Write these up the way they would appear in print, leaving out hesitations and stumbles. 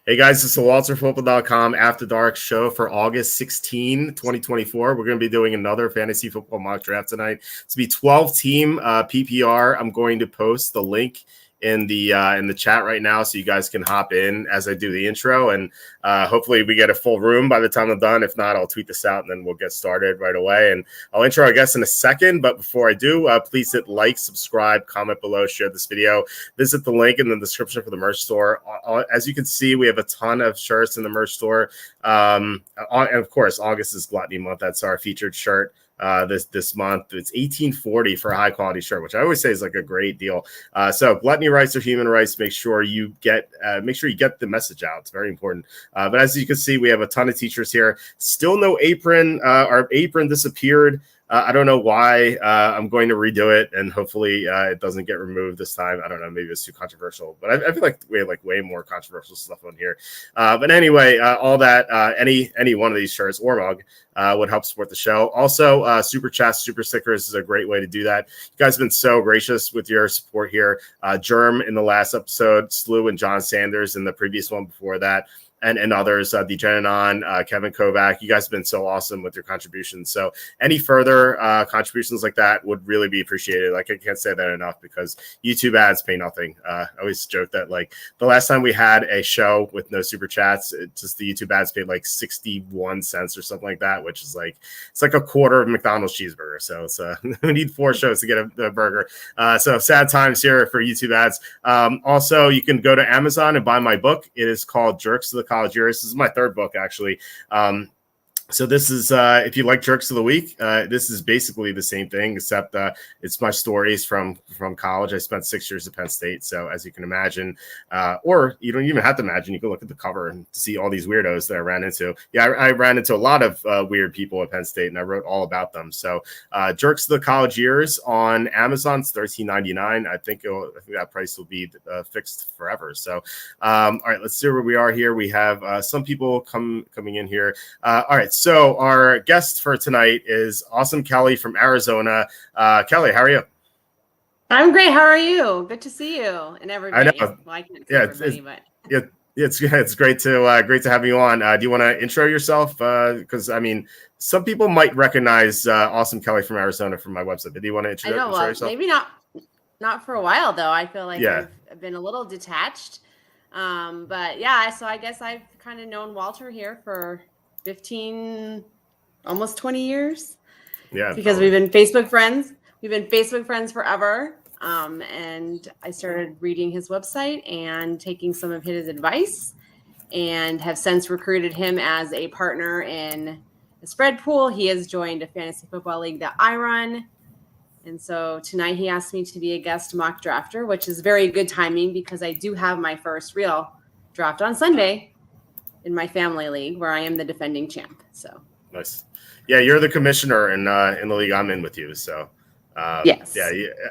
Hey guys, this is the WalterFootball.com After Dark show for August 16, 2024. We're going to be doing another fantasy football mock draft tonight. It's going to be 12-team PPR. I'm going to post the link in the chat right now so you guys can hop in as I do the intro, and hopefully we get a full room by the time I'm done. If not, I'll tweet this out and then we'll get started right away, and I'll intro our guests in a second. But before I do, please hit like, subscribe, comment below, share this video, visit the link in the description for the merch store. As you can see, we have a ton of shirts in the merch store, and of course August is Gluttony Month. That's our featured shirt this month. It's $18.40 for a high quality shirt, which I always say is like a great deal. So gluttony rights are human rights. Make sure you get the message out. It's very important. But as you can see, we have a ton of teachers here. Still no apron. Our apron disappeared. I don't know why. I'm going to redo it, and hopefully it doesn't get removed this time. I don't know. Maybe it's too controversial, but I feel like we have like way more controversial stuff on here. But anyway, all that, any one of these shirts or mug would help support the show. Also, super chats, super stickers is a great way to do that. You guys have been so gracious with your support here. Germ in the last episode, Slew and John Sanders in the previous one before that. And others, Degeneron, Kevin Kovac, you guys have been so awesome with your contributions. So any further contributions like that would really be appreciated. Like, I can't say that enough because YouTube ads pay nothing. I always joke that like the last time we had a show with no super chats, just the YouTube ads paid like 61 cents or something like that, which is like, it's like a quarter of McDonald's cheeseburger. So it's we need 4 shows to get a burger. So sad times here for YouTube ads. Also, you can go to Amazon and buy my book. It is called Jerks to the College Years. This is my 3rd book, actually. So this is, if you like Jerks of the Week, this is basically the same thing, except it's my stories from college. I spent 6 years at Penn State. So as you can imagine, or you don't even have to imagine, you can look at the cover and see all these weirdos that I ran into. Yeah, I ran into a lot of weird people at Penn State, and I wrote all about them. So Jerks of the College Years on Amazon, it's $13.99. I think that price will be fixed forever. So, all right, let's see where we are here. We have some people coming in here. All right. So our guest for tonight is Awesome Kelly from Arizona. Kelly, how are you? I'm great. How are you? Good to see you and everybody. I know. Well, I can't see everybody, but it's great to have you on. Do you want to intro yourself? Because I mean, some people might recognize Awesome Kelly from Arizona from my website. But do you want to intro yourself? Maybe not for a while though. I feel like I've been a little detached. But yeah, so I guess I've kind of known Walter here for 15, almost 20 years. Yeah, because we've been Facebook friends. We've been Facebook friends forever. And I started reading his website and taking some of his advice, and have since recruited him as a partner in the spread pool. He has joined a fantasy football league that I run. And so tonight he asked me to be a guest mock drafter, which is very good timing because I do have my first real draft on Sunday in my family league where I am the defending champ. So nice. Yeah, you're the commissioner in the league I'm in with you. So yes. Yeah,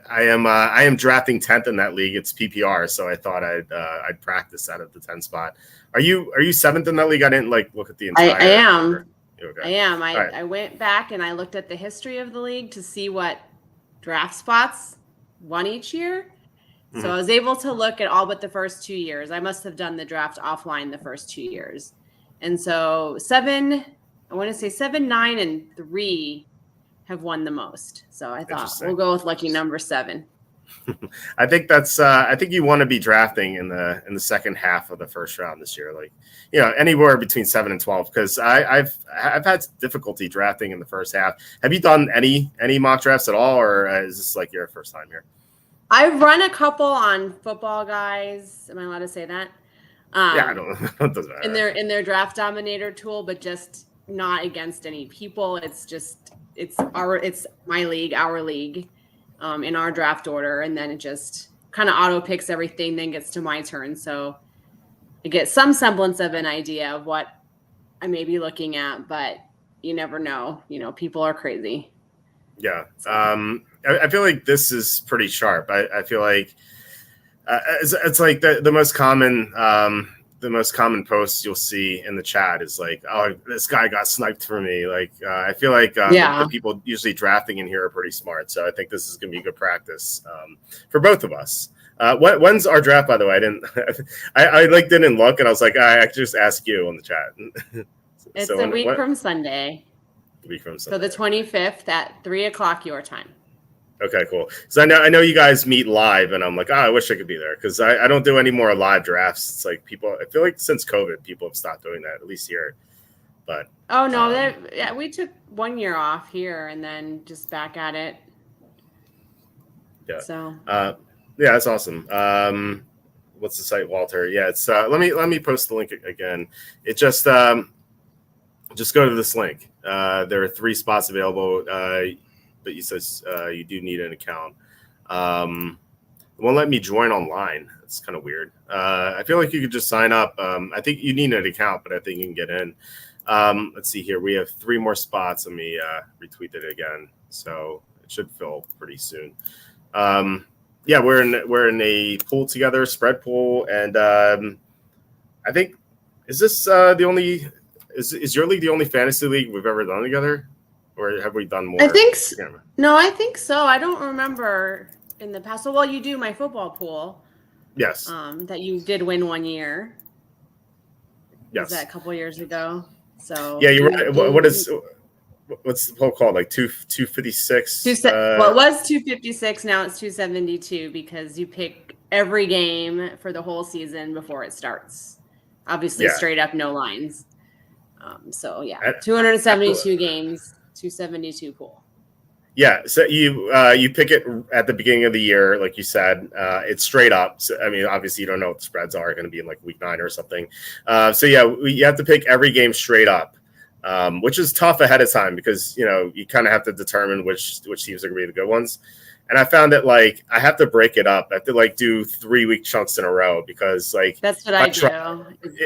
I am drafting 10th in that league. It's PPR, so I thought I'd practice out of the 10 spot. Are you 7th in that league? I didn't look at the entire. I am. Okay. I am. Right. I went back and I looked at the history of the league to see what draft spots won each year. So I was able to look at all but the first 2 years. I must have done the draft offline the first 2 years. And so 7, 9, and 3 have won the most. So I thought we'll go with lucky number 7. I think that's I think you want to be drafting in the second half of the first round this year, like anywhere between 7 and 12, because I've had difficulty drafting in the first half. Have you done any mock drafts at all, or is this like your first time here? I've run a couple on Football Guys. Am I allowed to say that? Yeah, I don't know. It doesn't matter. In their draft dominator tool, but just not against any people. It's my league, our league, in our draft order, and then it just kind of auto picks everything, then gets to my turn. So I get some semblance of an idea of what I may be looking at, but you never know. People are crazy. Yeah. I feel like this is pretty sharp. I feel like it's like the most common posts you'll see in the chat is like, oh, this guy got sniped for me. Like, I feel like the people usually drafting in here are pretty smart. So I think this is going to be good practice for both of us. When's our draft, by the way? I didn't. I like didn't look, and I was like, I just ask you on the chat. It's So a week from Sunday. Week from So Sunday. the 25th at 3:00 your time. Okay, cool. So I know you guys meet live, and I'm like, I wish I could be there because I don't do any more live drafts. It's like people. I feel like since COVID, people have stopped doing that, at least here. But oh no, we took 1 year off here and then just back at it. Yeah. So yeah, that's awesome. What's the site, Walter? Yeah, it's let me post the link again. It just go to this link. There are 3 spots available, but you says you do need an account. It won't let me join online. It's kind of weird. I feel like you could just sign up. I think you need an account, but I think you can get in. Let's see here. We have 3 more spots. Let me retweet it again. So it should fill pretty soon. Yeah, we're in a pool together, spread pool, and I think is this the only is your league the only fantasy league we've ever done together, or have we done more? I think no, I think so. I don't remember in the past. So well, you do my football pool. Yes. That you did win 1 year. Yes. Was that a couple years ago? So yeah, you're right. What's the poll called? Like 256? Well, it was 256. Now it's 272 because you pick every game for the whole season before it starts. Obviously, straight up, no lines. So yeah, 272 games, 272 pool. Yeah, so you pick it at the beginning of the year, like you said. It's straight up. So, I mean, obviously, you don't know what the spreads are going to be in like week 9 or something. So yeah, you have to pick every game straight up. Which is tough ahead of time because you kind of have to determine which teams are going to be the good ones. And I found that like I have to break it up. I have to like do 3-week chunks in a row because like that's what I do.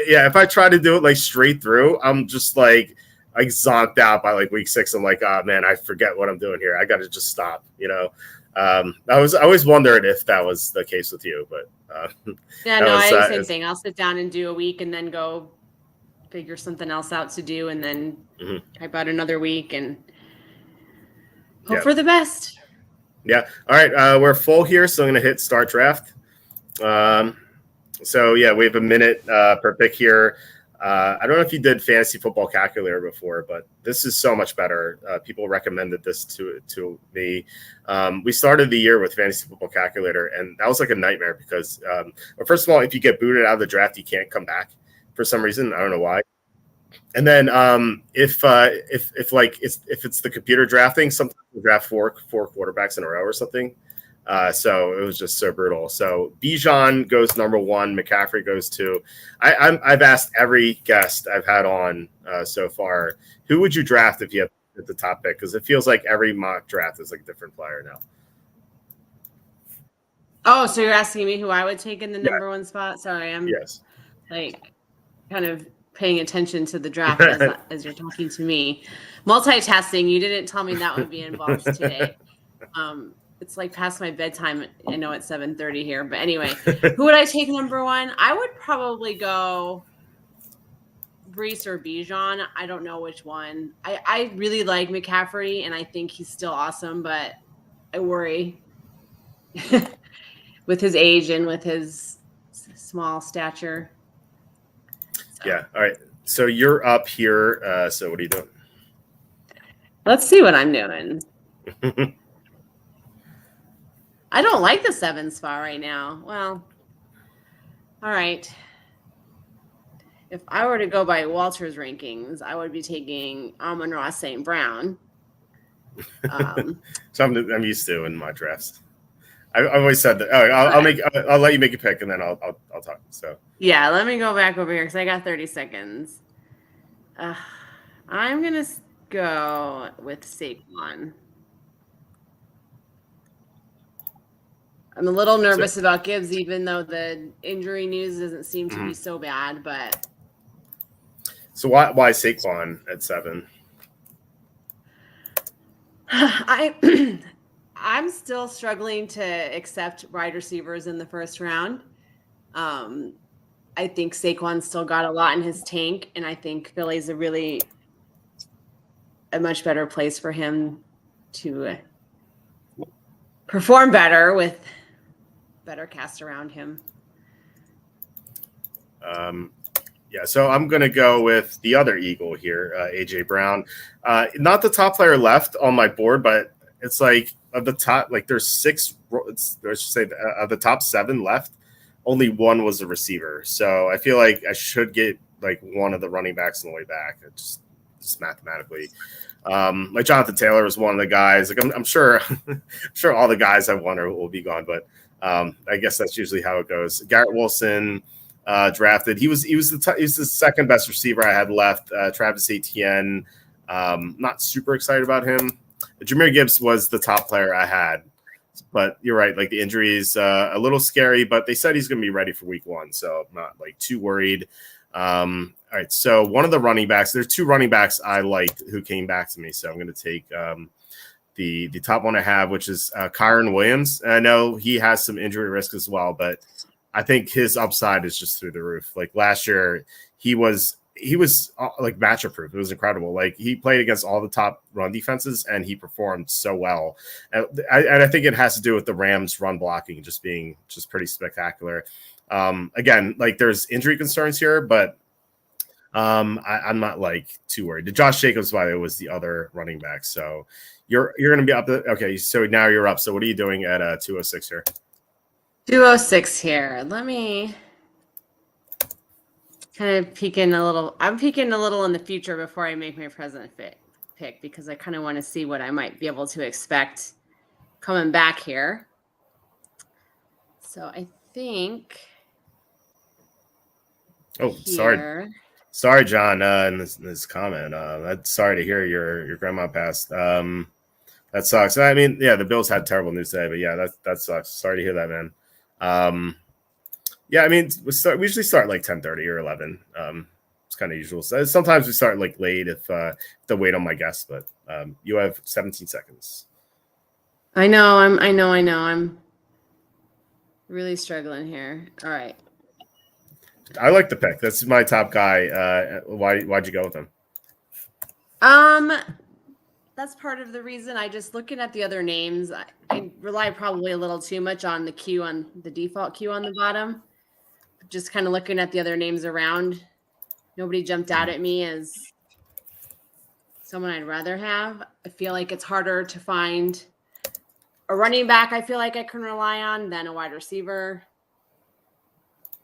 Yeah, if I try to do it like straight through, I'm just like zonked out by like week 6. I'm like, oh man, I forget what I'm doing here. I got to just stop. I always wondered if that was the case with you, but yeah, no, I do the same thing. I'll sit down and do a week and then go figure something else out to do and then type out another week and hope for the best. Yeah. All right. We're full here, so I'm going to hit start draft. So yeah, we have a minute per pick here. I don't know if you did fantasy football calculator before, but this is so much better. People recommended this to me. We started the year with fantasy football calculator, and that was like a nightmare because, well, first of all, if you get booted out of the draft, you can't come back for some reason. I don't know why. And then if it's the computer drafting, sometimes we draft four quarterbacks in a row or something. So it was just so brutal. So Bijan goes number 1, McCaffrey goes 2. I've asked every guest I've had on so far, who would you draft if you have at the top pick? Because it feels like every mock draft is like a different player now. Oh, so you're asking me who I would take in the number 1 spot? Sorry, I'm like kind of paying attention to the draft as you're talking to me. Multitasking, you didn't tell me that would be involved today. It's like past my bedtime. I know it's 7:30 here, but anyway, who would I take number 1? I would probably go Brees or Bijan. I don't know which one. I really like McCaffrey, and I think he's still awesome, but I worry with his age and with his small stature. So. Yeah. All right. So you're up here. So what are you doing? Let's see what I'm doing. I don't like the 7 spot right now. Well, all right. If I were to go by Walter's rankings, I would be taking Amon-Ra St. Brown. So I'm used to in my drafts. I've always said that. I'll let you make a pick and then I'll talk. So yeah, let me go back over here because I got 30 seconds. I'm gonna go with Saquon. I'm a little nervous about Gibbs, even though the injury news doesn't seem to be so bad. But so why Saquon at 7? I'm still struggling to accept wide receivers in the first round. I think Saquon's still got a lot in his tank, and I think Philly's a much better place for him to perform better with better cast around him. Yeah, so I'm going to go with the other Eagle here, AJ Brown. Not the top player left on my board, but it's like of the top, like there's six. Let's just say of the top 7 left, only one was a receiver. So I feel like I should get like one of the running backs on the way back. It's just mathematically. Like Jonathan Taylor was one of the guys. Like I'm sure, I'm sure all the guys I want will be gone, but I guess that's usually how it goes. Garrett Wilson. Drafted. He was the second best receiver I had left. Travis Etienne. Not super excited about him. Jahmyr Gibbs was the top player I had, but you're right. Like the injuries, a little scary, but they said he's going to be ready for week 1, so I'm not like too worried. All right, so one of the running backs. There's 2 running backs I liked who came back to me, so I'm going to take the top one I have, which is Kyron Williams. And I know he has some injury risk as well, but I think his upside is just through the roof. Like last year, he was like matchup proof. It was incredible. Like he played against all the top run defenses and he performed so well. And I think it has to do with the Rams run blocking just being just pretty spectacular. Again, like there's injury concerns here, but I'm not like too worried. Josh Jacobs, by the way, was the other running back. So you're going to be up. Okay, so now you're up. So what are you doing at 206 here? 206 here. Let me kind of peek in a little. I'm peeking a little in the future before I make my present pick because I kind of want to see what I might be able to expect coming back here. So I think. Oh, here, sorry, John. In this comment, I'm sorry to hear your grandma passed. That sucks. I mean, yeah, the Bills had terrible news today, but yeah, that sucks. Sorry to hear that, man. Yeah, I mean, we usually start like 10:30 or 11. It's kind of usual. So sometimes we start like late if to wait on my guests, but you have 17 seconds. I know. I'm really struggling here. All right. I like the pick. That's my top guy. Why'd you go with him? That's part of the reason. I just looking at the other names, I rely probably a little too much on the queue on the default queue on the bottom. Just kind of looking at the other names around. Nobody jumped out at me as someone I'd rather have. I feel like it's harder to find a running back I feel like I can rely on than a wide receiver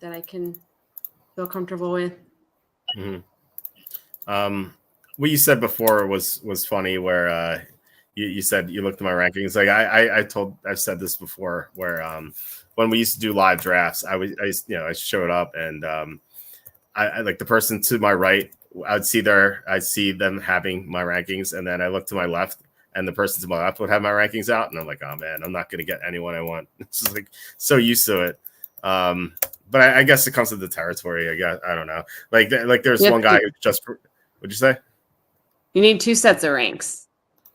that I can feel comfortable with. Mm-hmm. What you said before was funny where you said you looked at my rankings. Like I've said this before where when we used to do live drafts, I showed up and I like the person to my right, I'd see them having my rankings, and then I look to my left and the person to my left would have my rankings out, and I'm like, oh man, I'm not gonna get anyone I want. It's just like so used to it. But I guess it comes with the territory. I guess I don't know. Like there's one guy who just what'd you say? You need 2 sets of ranks.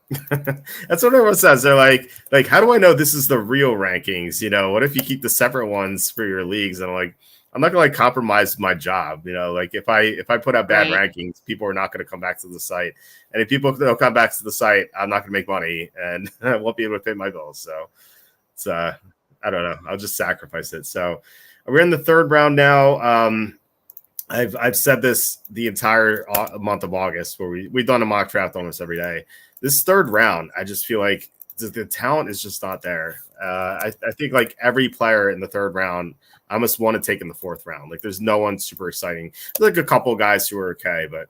That's what everyone says. They're like, how do I know this is the real rankings? You know, what if you keep the separate ones for your leagues? And I'm like, I'm not gonna like compromise my job. You know, like if I put out bad rankings, people are not gonna come back to the site. And if people don't come back to the site, I'm not gonna make money and I won't be able to pay my bills. So it's I don't know. I'll just sacrifice it. So we're in the 3rd round now. I've said this the entire month of August where we've done a mock draft almost every day. This 3rd round, I just feel like the talent is just not there. I think like every player in the 3rd round, I almost want to take in the 4th round. Like there's no one super exciting. There's like a couple of guys who are okay, but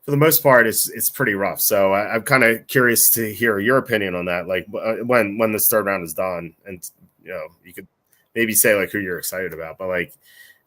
for the most part, it's pretty rough. So I'm kind of curious to hear your opinion on that. Like when this 3rd round is done, and you know you could maybe say like who you're excited about, but like.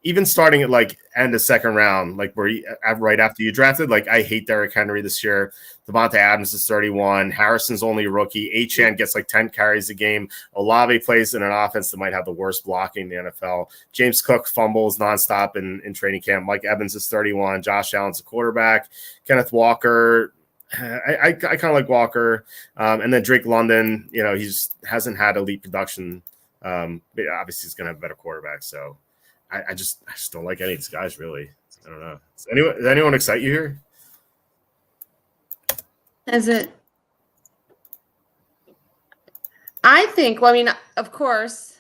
Even starting at like end of 2nd round, like where right after you drafted, like I hate Derrick Henry this year. Devontae Adams is 31. Harrison's only a rookie. Achane gets like 10 carries a game. Olave plays in an offense that might have the worst blocking in the NFL. James Cook fumbles nonstop in training camp. Mike Evans is 31. Josh Allen's a quarterback. Kenneth Walker. I kind of like Walker. And then Drake London, you know, hasn't had elite production. But obviously he's going to have a better quarterback. So. I just don't like any of these guys, really. I don't know. Does anyone excite you here? Is it? I think, well, I mean, of course,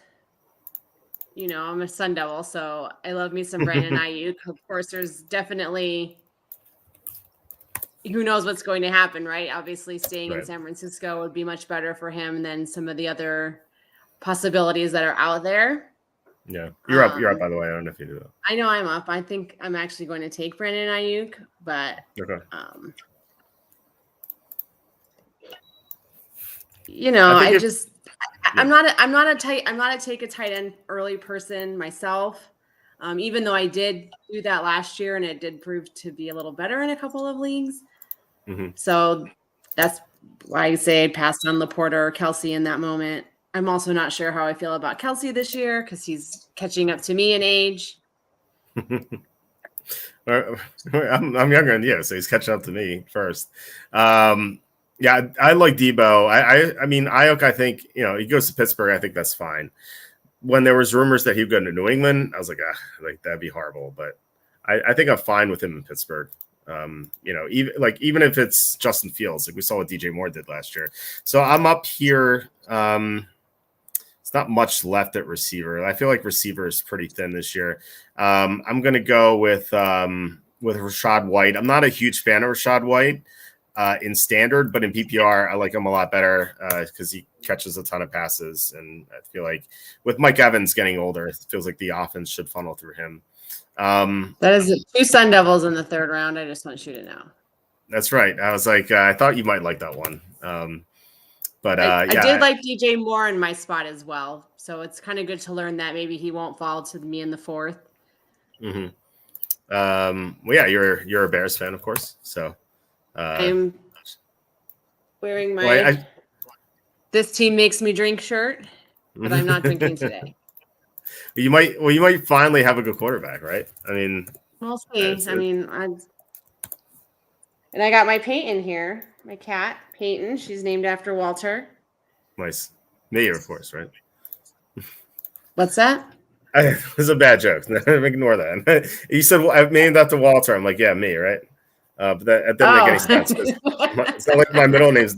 I'm a Sun Devil, so I love me some Brandon Ayuk. Of course, there's definitely who knows what's going to happen, right? Obviously, staying in San Francisco would be much better for him than some of the other possibilities that are out there. Yeah, you're up. You're up. By the way, I don't know if you do that. I know I'm up. I think I'm actually going to take Brandon Ayuk, but okay. I'm not a take a tight end early person myself. Even though I did do that last year and it did prove to be a little better in a couple of leagues. Mm-hmm. So that's why I say I passed on Laporta or Kelsey in that moment. I'm also not sure how I feel about Kelsey this year because he's catching up to me in age. I'm younger than you, so he's catching up to me first. Yeah, I like Debo. I mean, Ayuk, I think, he goes to Pittsburgh. I think that's fine. When there was rumors that he'd go to New England, I was like, that'd be horrible. But I think I'm fine with him in Pittsburgh. Even if it's Justin Fields, like we saw what DJ Moore did last year. So I'm up here. It's not much left at receiver. I feel like receiver is pretty thin this year. I'm going to go with Rachaad White. I'm not a huge fan of Rachaad White in standard, but in PPR, I like him a lot better because he catches a ton of passes. And I feel like with Mike Evans getting older, it feels like the offense should funnel through him. That is 2 Sun Devils in the 3rd round. I just want you to know. That's right. I was like, I thought you might like that one. But I did like DJ Moore in my spot as well. So it's kind of good to learn that maybe he won't fall to me in the 4th. Mm-hmm. Well, yeah, you're a Bears fan, of course. So I'm wearing my "This Team Makes Me Drink" shirt, but I'm not drinking today. You might finally have a good quarterback, right? I mean, we'll see. And I got my Peyton here, my cat, Peyton. She's named after Walter. Nice. Mayor, of course, right? What's that? It was a bad joke. Ignore that. You said, well, I've named after Walter. I'm like, yeah, me, right? But that doesn't make any sense. It's not like my middle name's.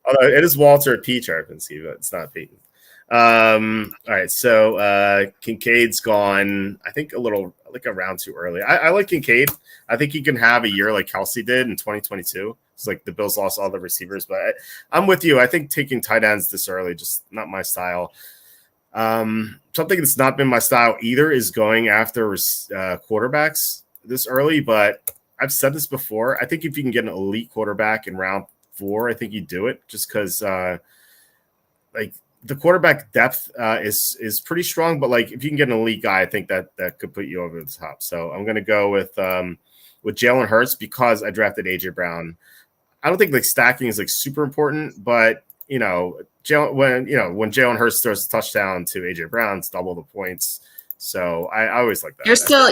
Although it is Walter P. Charpensky, but it's not Peyton. All right, so Kincaid's gone. I think a round too early. I like Kincaid. I think he can have a year like Kelsey did in 2022. It's like the Bills lost all the receivers, but I'm with you. I think taking tight ends this early, just not my style. Something that's not been my style either is going after quarterbacks this early, but I've said this before. I think if you can get an elite quarterback in round 4, I think you do it just because the quarterback depth is pretty strong, but if you can get an elite guy, I think that could put you over the top. So I'm going to go with Jalen Hurts because I drafted AJ Brown. I don't think stacking is super important, but when Jalen Hurts throws a touchdown to AJ Brown, it's double the points. So I always like that.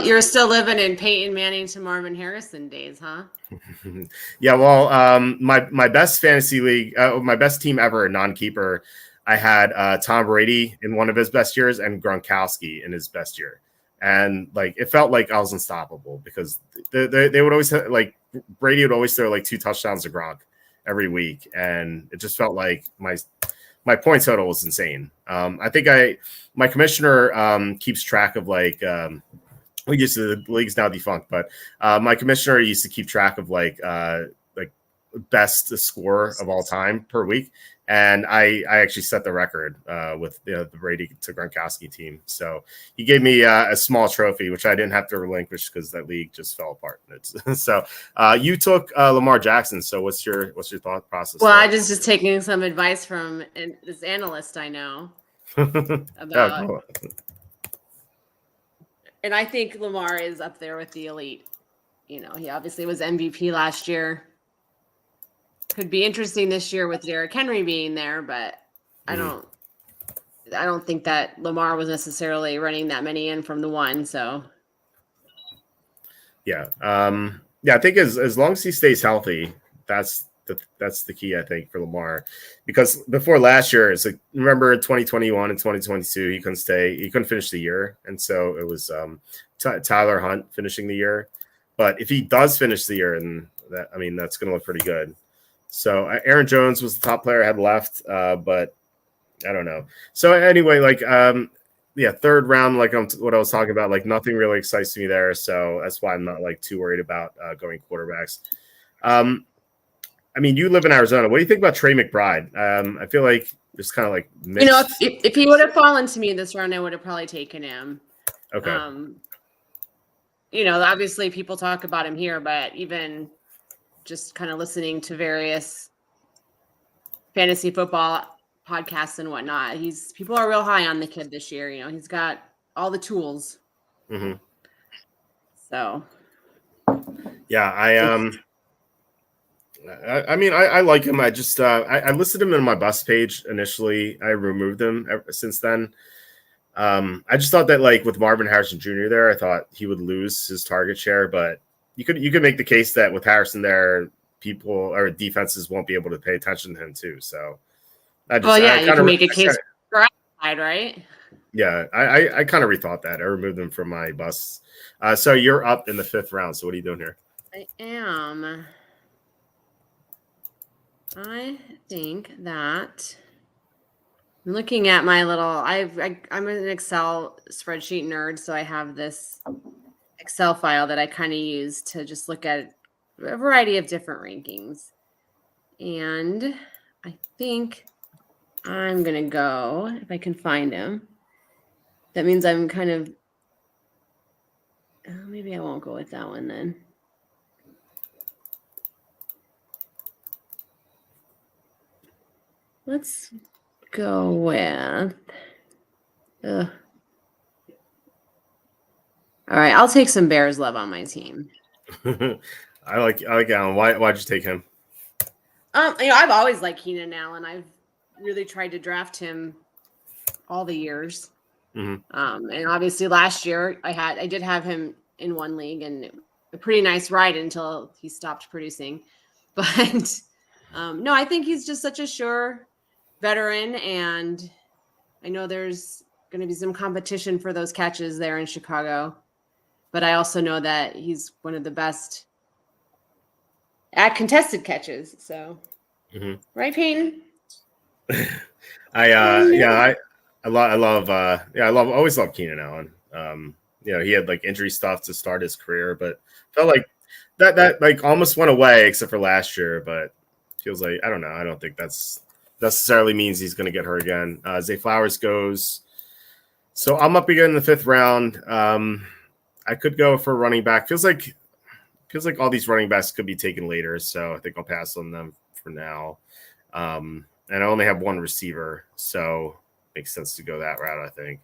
You're still living in Peyton Manning to Marvin Harrison days, huh? Yeah. Well, my best fantasy league, my best team ever, non-keeper. I had Tom Brady in one of his best years and Gronkowski in his best year. And it felt like I was unstoppable because they would always Brady would always throw 2 touchdowns to Gronk every week. And it just felt like my point total was insane. I think my commissioner keeps track of the league's now defunct, but my commissioner used to keep track of best score of all time per week. And I actually set the record with the Brady to Gronkowski team. So he gave me a small trophy, which I didn't have to relinquish because that league just fell apart. So you took Lamar Jackson. So what's your thought process? Well, I just taking some advice from this analyst I know about. Cool. And I think Lamar is up there with the elite. He obviously was MVP last year. Could be interesting this year with Derrick Henry being there, but I don't think that Lamar was necessarily running that many in from the 1. So yeah, I think as long as he stays healthy, that's the key, I think, for Lamar. Because before last year, it's remember 2021 and 2022, he couldn't finish the year, and so it was Tyler Hunt finishing the year. But if he does finish the year, and that's going to look pretty good. So Aaron Jones was the top player I had left, but I don't know. So anyway, third round, like what I was talking about, like nothing really excites me there. So that's why I'm not like too worried about going quarterbacks. I mean, you live in Arizona. What do you think about Trey McBride? I feel like it's kind of like mixed. If he would have fallen to me in this round, I would have probably taken him. Okay. Obviously people talk about him here, but even just kind of listening to various fantasy football podcasts and whatnot, people are real high on the kid this year. He's got all the tools. Mm-hmm. So, yeah, I mean, I like him. I just I listed him in my bust page initially. I removed him since then. I just thought that like with Marvin Harrison Jr. there, I thought he would lose his target share, but you could make the case that with Harrison there, people or defenses won't be able to pay attention to him too. So you can make a case for outside, right? Yeah, I kind of rethought that. I removed him from my busts. So you're up in the 5th round. So what are you doing here? I am. I think that I'm looking at my little. I'm an Excel spreadsheet nerd, so I have this Excel file that I kind of use to just look at a variety of different rankings. And I think I'm gonna go if I can find him. That means I'm kind of. Maybe I won't go with that one then. Let's go with. All right, I'll take some Bears love on my team. I like Allen. Why'd you take him? I've always liked Keenan Allen. I've really tried to draft him all the years. Mm-hmm. And obviously last year I did have him in one league and a pretty nice ride until he stopped producing. But no, I think he's just such a sure veteran, and I know there's going to be some competition for those catches there in Chicago, but I also know that he's one of the best at contested catches. So, right, Peyton? I always love Keenan Allen. He had like injury stuff to start his career, but felt like that like almost went away except for last year. But feels like I don't know. I don't think that's necessarily means he's going to get hurt again. Zay Flowers goes. So I'm up again in the 5th round. I could go for running back. Feels like all these running backs could be taken later. So I think I'll pass on them for now. And I only have one receiver, so it makes sense to go that route. I think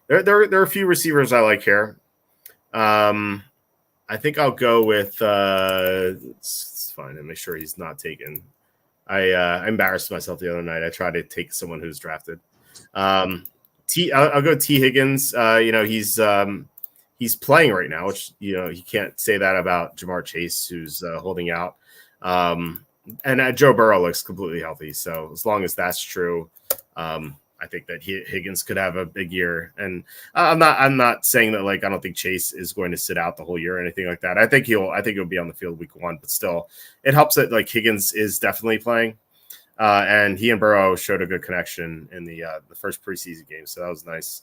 there are a few receivers I like here. I think I'll go with. It's fine and make sure he's not taken. I embarrassed myself the other night. I tried to take someone who's drafted. I'll go T. Higgins. He's playing right now, which he can't say that about Jamar Chase, who's holding out. And Joe Burrow looks completely healthy. So as long as that's true, I think that Higgins could have a big year. And I'm not saying that like I don't think Chase is going to sit out the whole year or anything like that. I think he'll be on the field week 1, but still, it helps that like Higgins is definitely playing, and he and Burrow showed a good connection in the first preseason game, so that was nice.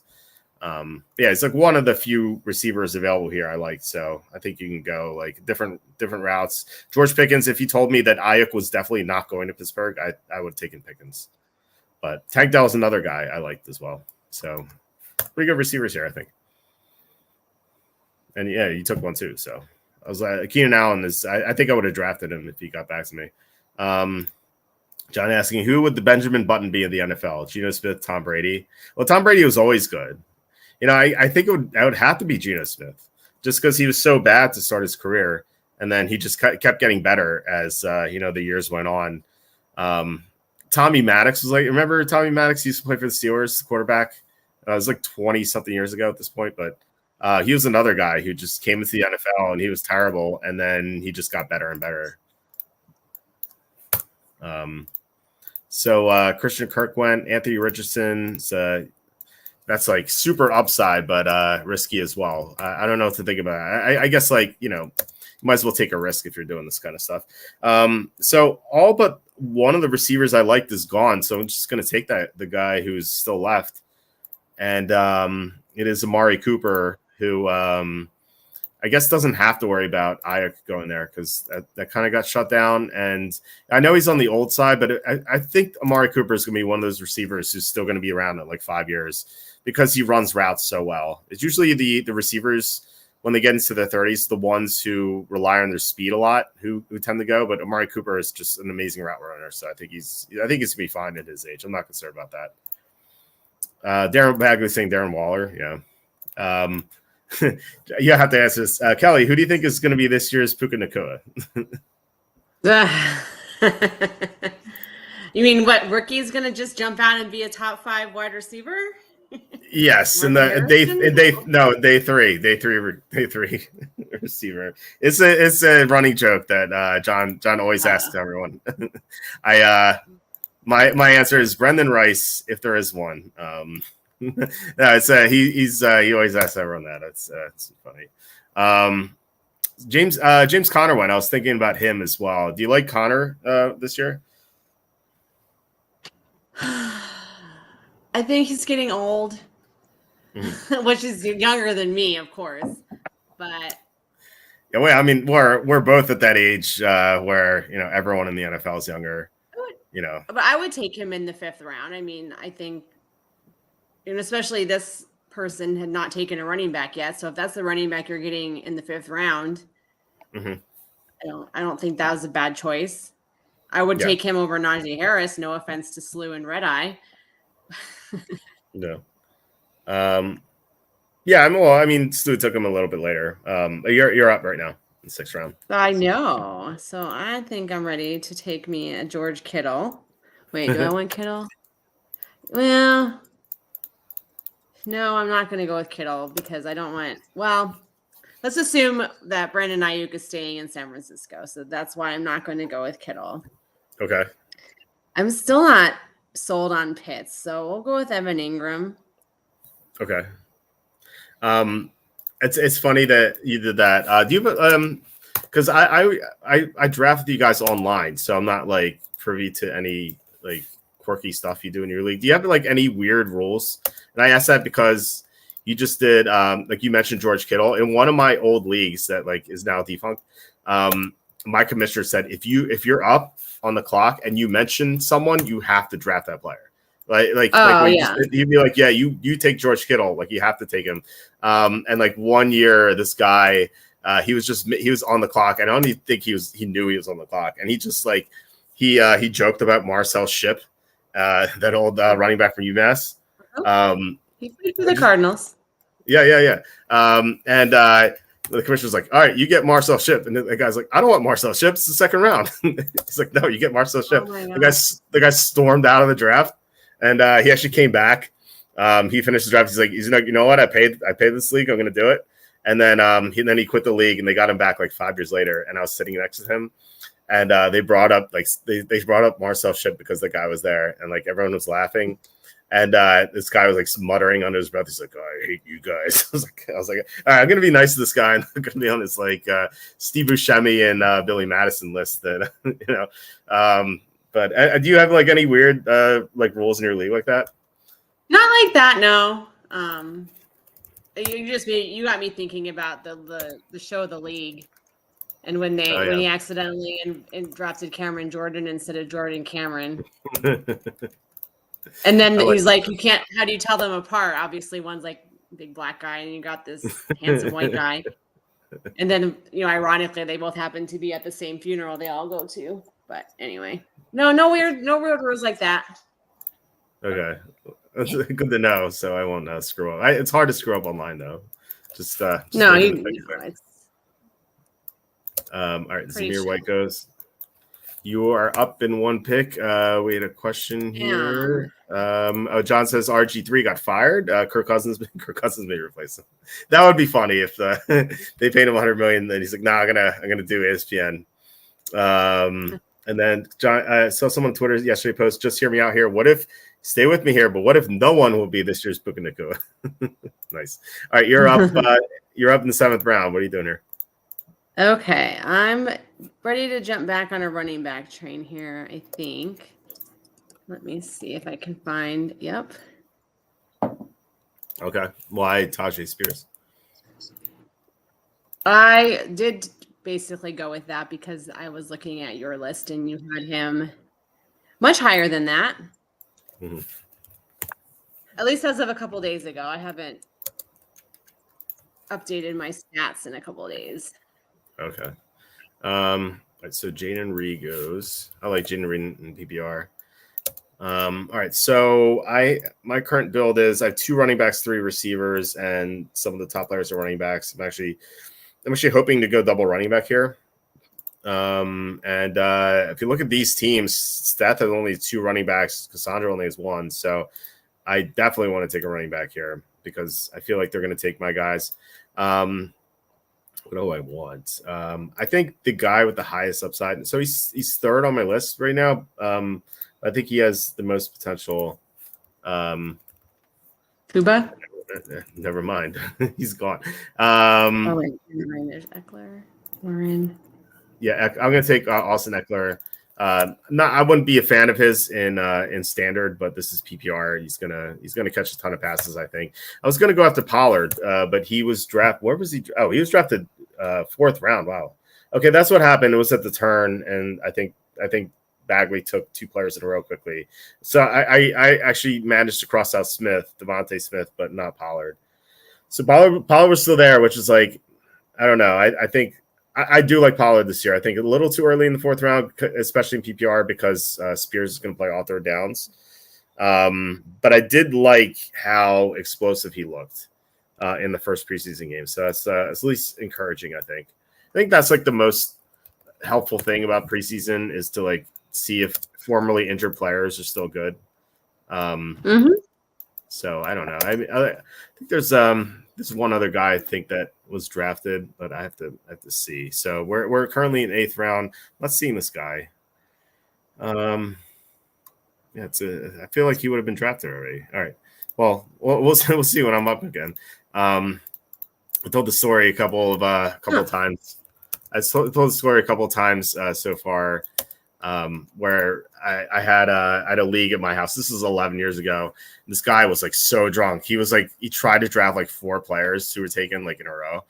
It's like one of the few receivers available here I like, so I think you can go like different routes. George Pickens, if you told me that Ayuk was definitely not going to Pittsburgh, I would have taken Pickens. But Tank Dell is another guy I liked as well. So pretty good receivers here, I think. And yeah, you took one too. So I was like, Keenan Allen is. I think I would have drafted him if he got back to me. John asking, who would the Benjamin Button be in the NFL? Geno Smith, Tom Brady. Well, Tom Brady was always good. I think I would have to be Geno Smith just because he was so bad to start his career, and then he just kept getting better as the years went on. Tommy Maddox was like, remember Tommy Maddox used to play for the Steelers, quarterback? It was like 20-something years ago at this point, but he was another guy who just came into the NFL and he was terrible, and then he just got better and better. So Christian Kirk went, Anthony Richardson. That's like super upside, but risky as well. I don't know what to think about it. I guess you might as well take a risk if you're doing this kind of stuff. So all but one of the receivers I liked is gone. So I'm just going to take the guy who's still left. And it is Amari Cooper, who I guess doesn't have to worry about Ayuk going there because that kind of got shut down. And I know he's on the old side, but I think Amari Cooper is going to be one of those receivers who's still going to be around in like 5 years because he runs routes so well. It's usually the receivers when they get into their 30s, the ones who rely on their speed a lot who tend to go. But Amari Cooper is just an amazing route runner, so I think he's going to be fine at his age. I'm not concerned about that. Darren Bagley saying Darren Waller, yeah. You have to answer this. Kelly, who do you think is going to be this year's Puka Nacua? You mean what, rookie's going to just jump out and be a top 5 wide receiver? Yes, and day three receiver. It's a running joke that John always asks everyone. My answer is Brendan Rice, if there is one. No, it's he always asks everyone that. It's funny. James Conner went. I was thinking about him as well. Do you like Conner this year? I think he's getting old, which is younger than me, of course. But yeah, well, I mean, we're both at that age where everyone in the NFL is younger. But I would take him in the 5th round. I mean, I think. And especially this person had not taken a running back yet. So if that's the running back you're getting in the 5th round, I don't think that was a bad choice. I would take him over Najee Harris. No offense to Slew and Red Eye. No. Yeah. I mean, Slew took him a little bit later. You're up right now in the 6th round. I know. So I think I'm ready to take me a George Kittle. Wait, do I want Kittle? Well. No, I'm not going to go with Kittle because I don't want. Well, let's assume that Brandon Ayuk is staying in San Francisco, so that's why I'm not going to go with Kittle. Okay. I'm still not sold on Pitts, so we'll go with Evan Ingram. Okay. It's funny that you did that. Do you because I drafted you guys online, so I'm not like privy to any like quirky stuff you do in your league. Do you have like any weird rules? And I asked that because you just did like you mentioned George Kittle in one of my old leagues that like is now defunct. My commissioner said if you're up on the clock and you mention someone, you have to draft that player. He'd be like, yeah, you take George Kittle, like you have to take him. And like one year, this guy, he was on the clock. And I don't even think he knew he was on the clock. And he just like he joked about Marcel Shipp, that old running back from UMass. He played for the Cardinals. Yeah. And the commissioner's like, all right, you get Marcel Shipp. And the guy's like, I don't want Marcel Shipp. It's the 2nd round. He's like, no, you get Marcel Shipp. The guy stormed out of the draft. And he actually came back. He finished the draft. He's like, you know what? I paid this league. I'm going to do it. And then he quit the league, and they got him back like 5 years later. And I was sitting next to him, and they brought up they brought up Marcel Shipp because the guy was there, and like everyone was laughing. And this guy was like muttering under his breath. He's like, oh, I hate you guys. I was like, all right, I'm going to be nice to this guy. I'm going to be on this like Steve Buscemi and Billy Madison list that, but do you have like any weird like rules in your league like that? Not like that, no. You got me thinking about the show The League, and when he accidentally and drafted Cameron Jordan instead of Jordan Cameron. And then he's like, you can't. How do you tell them apart? Obviously, one's like big black guy, and you got this handsome white guy. And then ironically, they both happen to be at the same funeral they all go to. But anyway, no weird rules like that. Okay, that's good to know. So I won't screw up. It's hard to screw up online though. Just all right. Zamir White goes. You are up in one pick. We had a question here. John says RG3 got fired. Kirk Cousins may replace him. That would be funny if they paid him $100 million. Then he's like, "Nah, I'm gonna do ESPN." And then John, I saw someone on Twitter yesterday post, "Just hear me out here. What if stay with me here? But what if no one will be this year's Puka Nacua?" Nice. All right, you're up. You're up in the 7th round. What are you doing here? Okay, I'm ready to jump back on a running back train here, I think. Let me see if I can find. Yep. Okay. Why Tajay Spears? I did basically go with that because I was looking at your list and you had him much higher than that. Mm-hmm. At least as of a couple days ago. I haven't updated my stats in a couple days. Okay. All right, so Jaden Reed goes. I like Jaden Reed in PPR. All right, so my current build is I have 2 running backs, 3 receivers, and some of the top players are running backs. I'm actually hoping to go double running back here. And if you look at these teams, Steph has only 2 running backs. Cassandra only has 1. So I definitely want to take a running back here because I feel like they're going to take my guys. What do I want? I think the guy with the highest upside. So he's third on my list right now. I think he has the most potential. Fuba? Never mind. He's gone. Oh, wait. There's Eckler. Warren. Yeah, I'm going to take Austin Eckler. I wouldn't be a fan of his in standard, but this is PPR. He's gonna catch a ton of passes. I think I was gonna go after Pollard, but he was drafted. Where was he? Oh, he was drafted 4th round. Wow. Okay, that's what happened. It was at the turn, and I think Bagley took 2 players in a row quickly. So I actually managed to cross out Devontae Smith, but not Pollard. So Pollard was still there, which is like, I don't know. I think I do like Pollard this year. I think a little too early in the 4th round, especially in PPR, because Spears is going to play all 3rd downs. But I did like how explosive he looked in the first preseason game. So that's at least encouraging, I think. I think that's like the most helpful thing about preseason is to like see if formerly injured players are still good. So I don't know. I think there's one other guy I think that was drafted, but I have to see. So we're currently in 8th round. I'm not seeing this guy. Yeah, I feel like he would have been drafted already. All right. Well, we'll see when I'm up again. I told the story a couple of times. I told the story a couple of times so far, where I had a league at my house. This was 11 years ago. This guy was like so drunk. He tried to draft like 4 players who were taken like in a row.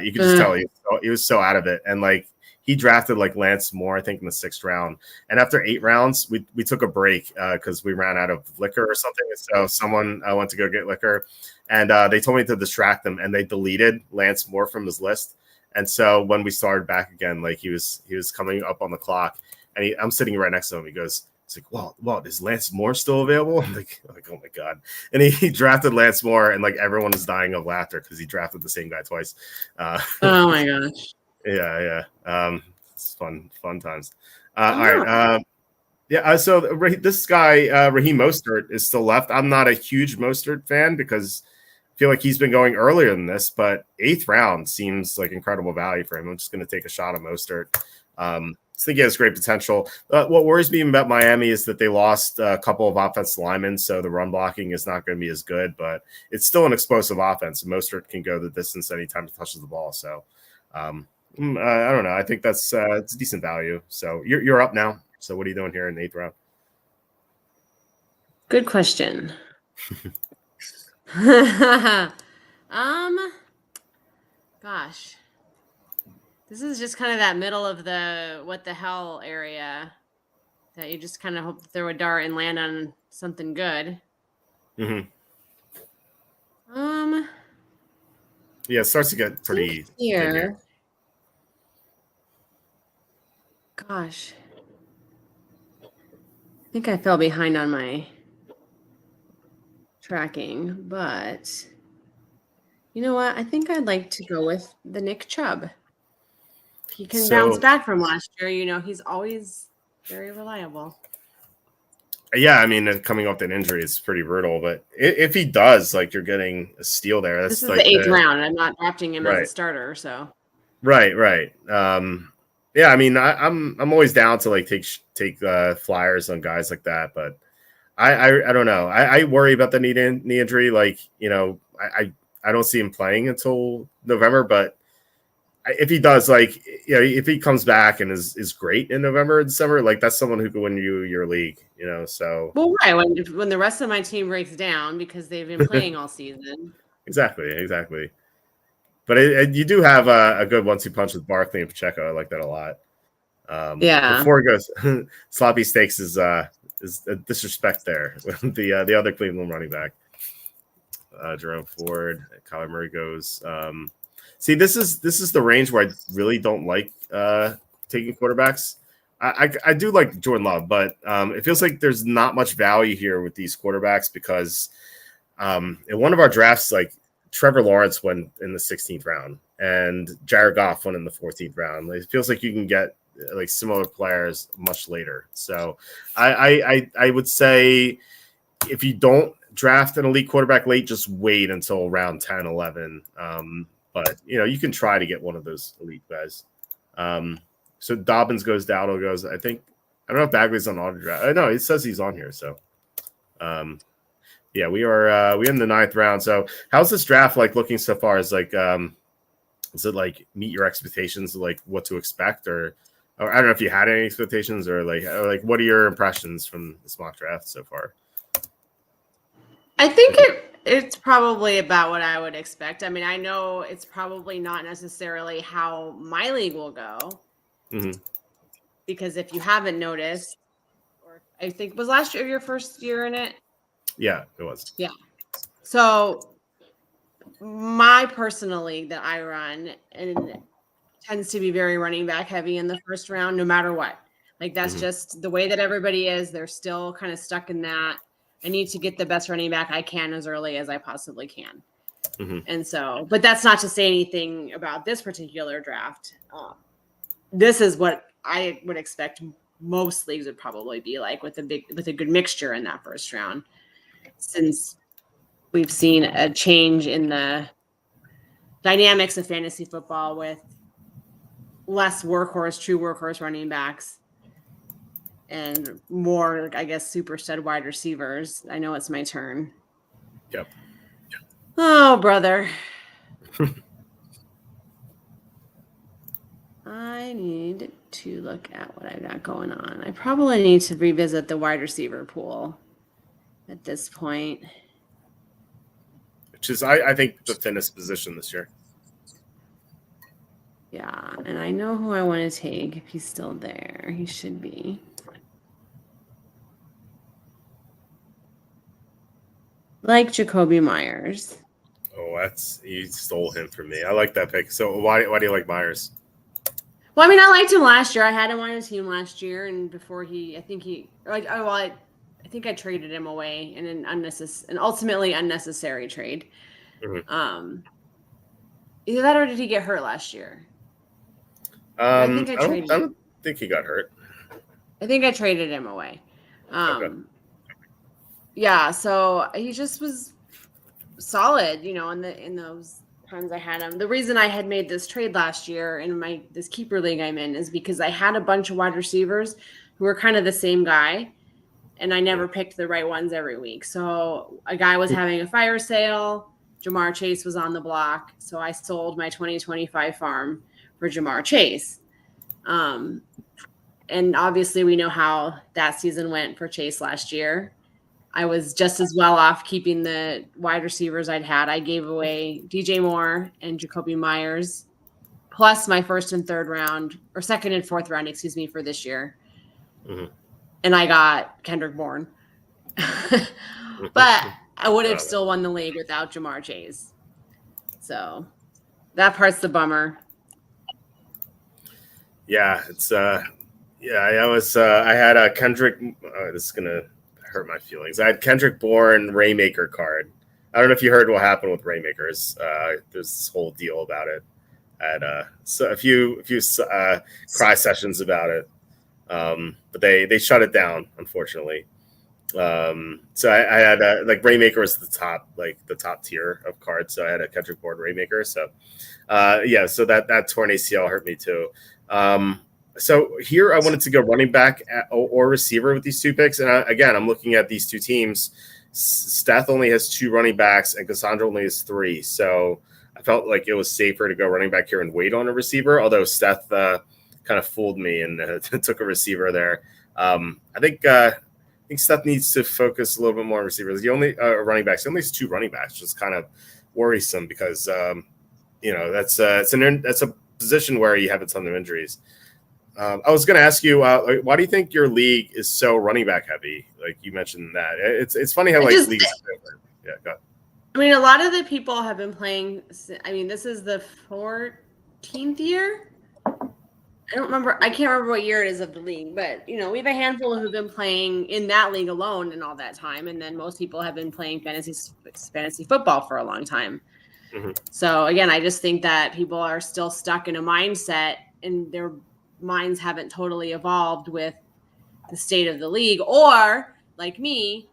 You could just tell he was so out of it. And like he drafted like Lance Moore, I think, in the 6th round. And after 8 rounds, we took a break because we ran out of liquor or something. So someone went to go get liquor, and they told me to distract them, and they deleted Lance Moore from his list. And so when we started back again, like he was coming up on the clock, and I'm sitting right next to him. He goes, "It's like, Walt, is Lance Moore still available?" I'm like, oh my god! And he drafted Lance Moore, and like everyone is dying of laughter because he drafted the same guy twice. Oh my gosh! Yeah. It's fun times. All right. So this guy, Raheem Mostert, is still left. I'm not a huge Mostert fan because I feel like he's been going earlier than this, but 8th round seems like incredible value for him. I'm just going to take a shot at Mostert. I think he has great potential. What worries me about Miami is that they lost a couple of offensive linemen, so the run blocking is not going to be as good, but it's still an explosive offense. Mostert can go the distance anytime he touches the ball. So I don't know. I think that's it's decent value. So you're up now. So what are you doing here in the 8th round? Good question. Gosh. This is just kind of that middle of the what the hell area that you just kind of hope to throw a dart and land on something good. Mm-hmm. Yeah, it starts to get pretty here. Gosh. I think I fell behind on my tracking, but you know what? I think I'd like to go with the Nick Chubb. He can bounce back from last year. You know, he's always very reliable. Yeah, I mean, coming off that injury is pretty brutal. But if he does, like, you're getting a steal there. That's this is like the 8th round. I'm not drafting him as a starter, so. Right. Yeah, I mean, I'm always down to like take flyers on guys like that, but I don't know. I worry about the knee injury. Like, you know, I don't see him playing until November, but if he does, like, if he comes back and is great in November and December, like that's someone who could win you your league, so. Well, right. When the rest of my team breaks down because they've been playing all season. Exactly. But you do have a good 1-2 punch with Barkley and Pacheco. I like that a lot. Yeah. Before it goes, sloppy steaks is a disrespect there. the other Cleveland running back, Jerome Ford, Kyler Murray goes. See, this is the range where I really don't like taking quarterbacks. I do like Jordan Love, but it feels like there's not much value here with these quarterbacks because in one of our drafts, like Trevor Lawrence went in the 16th round and Jared Goff went in the 14th round. It feels like you can get like similar players much later. So I would say if you don't draft an elite quarterback late, just wait until round 10, 11. But you can try to get one of those elite guys. So Dobbins goes, Dowdle goes. I don't know if Bagley's on auto draft. No, it says he's on here. So, yeah, we're in the 9th round. So, how's this draft like looking so far? Is it like meet your expectations, like what to expect, or I don't know if you had any expectations, or like what are your impressions from this mock draft so far? I think it's probably about what I would expect. I mean, I know it's probably not necessarily how my league will go. Mm-hmm. Because if you haven't noticed, or I think was last year your first year in it? Yeah, it was. Yeah. So my personal league that I run and tends to be very running back heavy in the first round, no matter what. Like that's just the way that everybody is. They're still kind of stuck in that. I need to get the best running back I can as early as I possibly can. Mm-hmm. And so, but that's not to say anything about this particular draft. This is what I would expect most leagues would probably be like with a good mixture in that first round, since we've seen a change in the dynamics of fantasy football with less true workhorse running backs and more, I guess, super stud wide receivers. I know it's my turn. Yep. Oh, brother. I need to look at what I've got going on. I probably need to revisit the wide receiver pool at this point. Which is, I think, the thinnest position this year. Yeah, and I know who I want to take if he's still there. He should be. Like Jacoby Myers. Oh, you stole him from me. I like that pick. So why do you like Myers? Well, I mean, I liked him last year. I had him on a team last year, and before I think I traded him away in an ultimately unnecessary trade. Mm-hmm. Either that or did he get hurt last year? I don't think he got hurt. I think I traded him away. Okay. Yeah, so he just was solid, in those times I had him. The reason I had made this trade last year in this keeper league I'm in is because I had a bunch of wide receivers who were kind of the same guy, and I never picked the right ones every week. So a guy was having a fire sale. Jamar Chase was on the block, so I sold my 2025 farm for Jamar Chase. And obviously we know how that season went for Chase last year. I was just as well off keeping the wide receivers I'd had. I gave away DJ Moore and Jacoby Myers, plus my second and fourth round, for this year. Mm-hmm. And I got Kendrick Bourne. But I would have still won the league without Jamar Chase. So that part's the bummer. Yeah, it's I had a Kendrick. This is gonna hurt my feelings. I had Kendrick Bourne Raymaker card. I don't know if you heard what happened with Raymakers. There's this whole deal about it. I had a few cry sessions about it, but they shut it down, unfortunately. So I had like Raymaker was the top tier of cards. So I had a Kendrick Bourne Raymaker. So so that torn ACL hurt me too. So here I wanted to go running back or receiver with these two picks. And I'm looking at these two teams. Steph only has 2 running backs and Cassandra only has 3. So I felt like it was safer to go running back here and wait on a receiver, although Steph kind of fooled me and took a receiver there. I think Steph needs to focus a little bit more on receivers. The only running backs, he only has 2 running backs, just kind of worrisome because that's a position where you have a ton of injuries. I was going to ask you, why do you think your league is so running back heavy? Like you mentioned that it's funny how leagues. Yeah, go ahead. I mean, a lot of the people have been playing. I mean, this is the 14th year. I can't remember what year it is of the league, but we have a handful who've been playing in that league alone in all that time, and then most people have been playing fantasy football for a long time. Mm-hmm. So again, I just think that people are still stuck in a mindset, and their minds haven't totally evolved with the state of the league, or like me,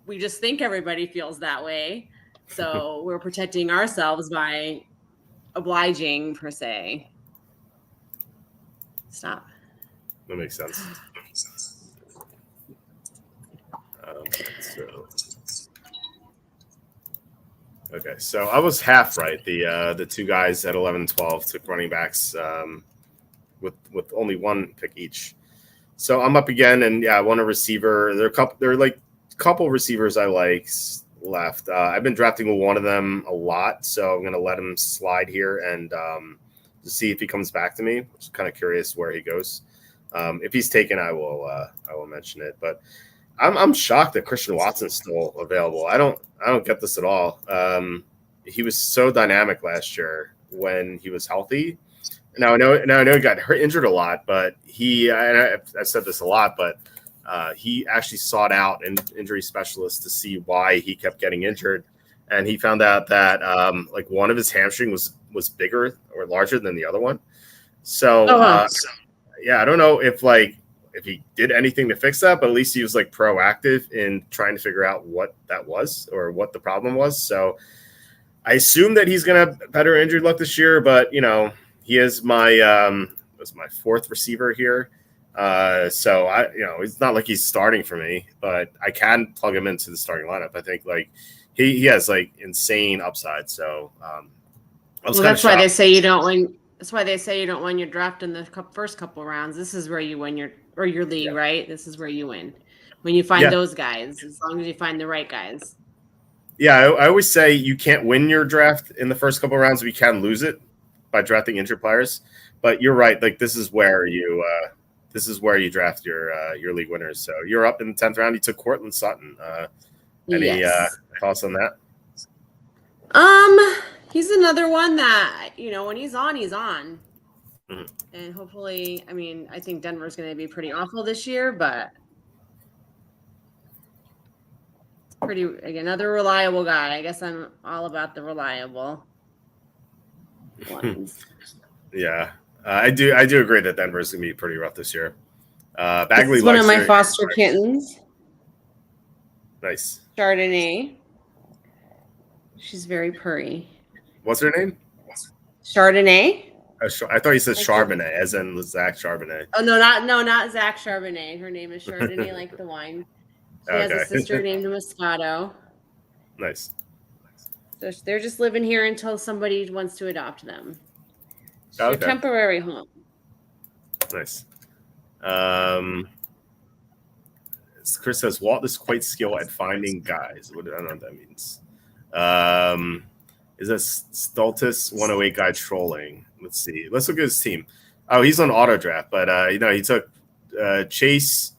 we just think everybody feels that way. So we're protecting ourselves by obliging, per se. Stop. That makes sense. So I was half right. The 2 guys at 11 and 12 took running backs with only 1 pick each. So I'm up again, and I want a receiver. There are like a couple receivers I like left. I've been drafting one of them a lot, so I'm going to let him slide here and to see if he comes back to me. I'm just kind of curious where he goes. If he's taken, I will mention it. But I'm shocked that Christian Watson's still available. I don't get this at all. He was so dynamic last year when he was healthy. Now I know he got injured a lot, but I've said this a lot, but he actually sought out an injury specialist to see why he kept getting injured, and he found out that like one of his hamstring was bigger or larger than the other one. So I don't know if he did anything to fix that, but at least he was like proactive in trying to figure out what that was or what the problem was. So I assume that he's gonna have better injury luck this year, but he is my 4th receiver here. So it's not like he's starting for me, but I can plug him into the starting lineup. I think he has insane upside. So that's why they say you don't win. That's why they say you don't win your draft in the first couple of rounds. This is where you win your league, right? This is where you win when you find those guys. As long as you find the right guys. Yeah, I always say you can't win your draft in the first couple of rounds, but you can lose it by drafting injured players. But you're right. This is where you draft your league winners. So you're up in the 10th round. You took Cortland Sutton. Any thoughts on that? He's another one that when he's on, he's on. Mm-hmm. And hopefully, I think Denver's going to be pretty awful this year, but another reliable guy. I guess I'm all about the reliable ones. Yeah. I do agree that Denver's going to be pretty rough this year. Bagley is one of my foster kittens. Nice. Chardonnay. She's very purry. What's her name? Chardonnay. I thought you said Charbonnet, as in Zach Charbonnet. Oh not Zach Charbonnet. Her name is Chardonnay, like the wine. She has a sister named Moscato. Nice. So they're just living here until somebody wants to adopt them. It's a temporary home. Nice. Chris says Walt is quite skilled at finding guys. I don't know what that means. Is that Stultus 108 guy trolling? Let's see. Let's look at his team. Oh, he's on auto draft, but he took Chase,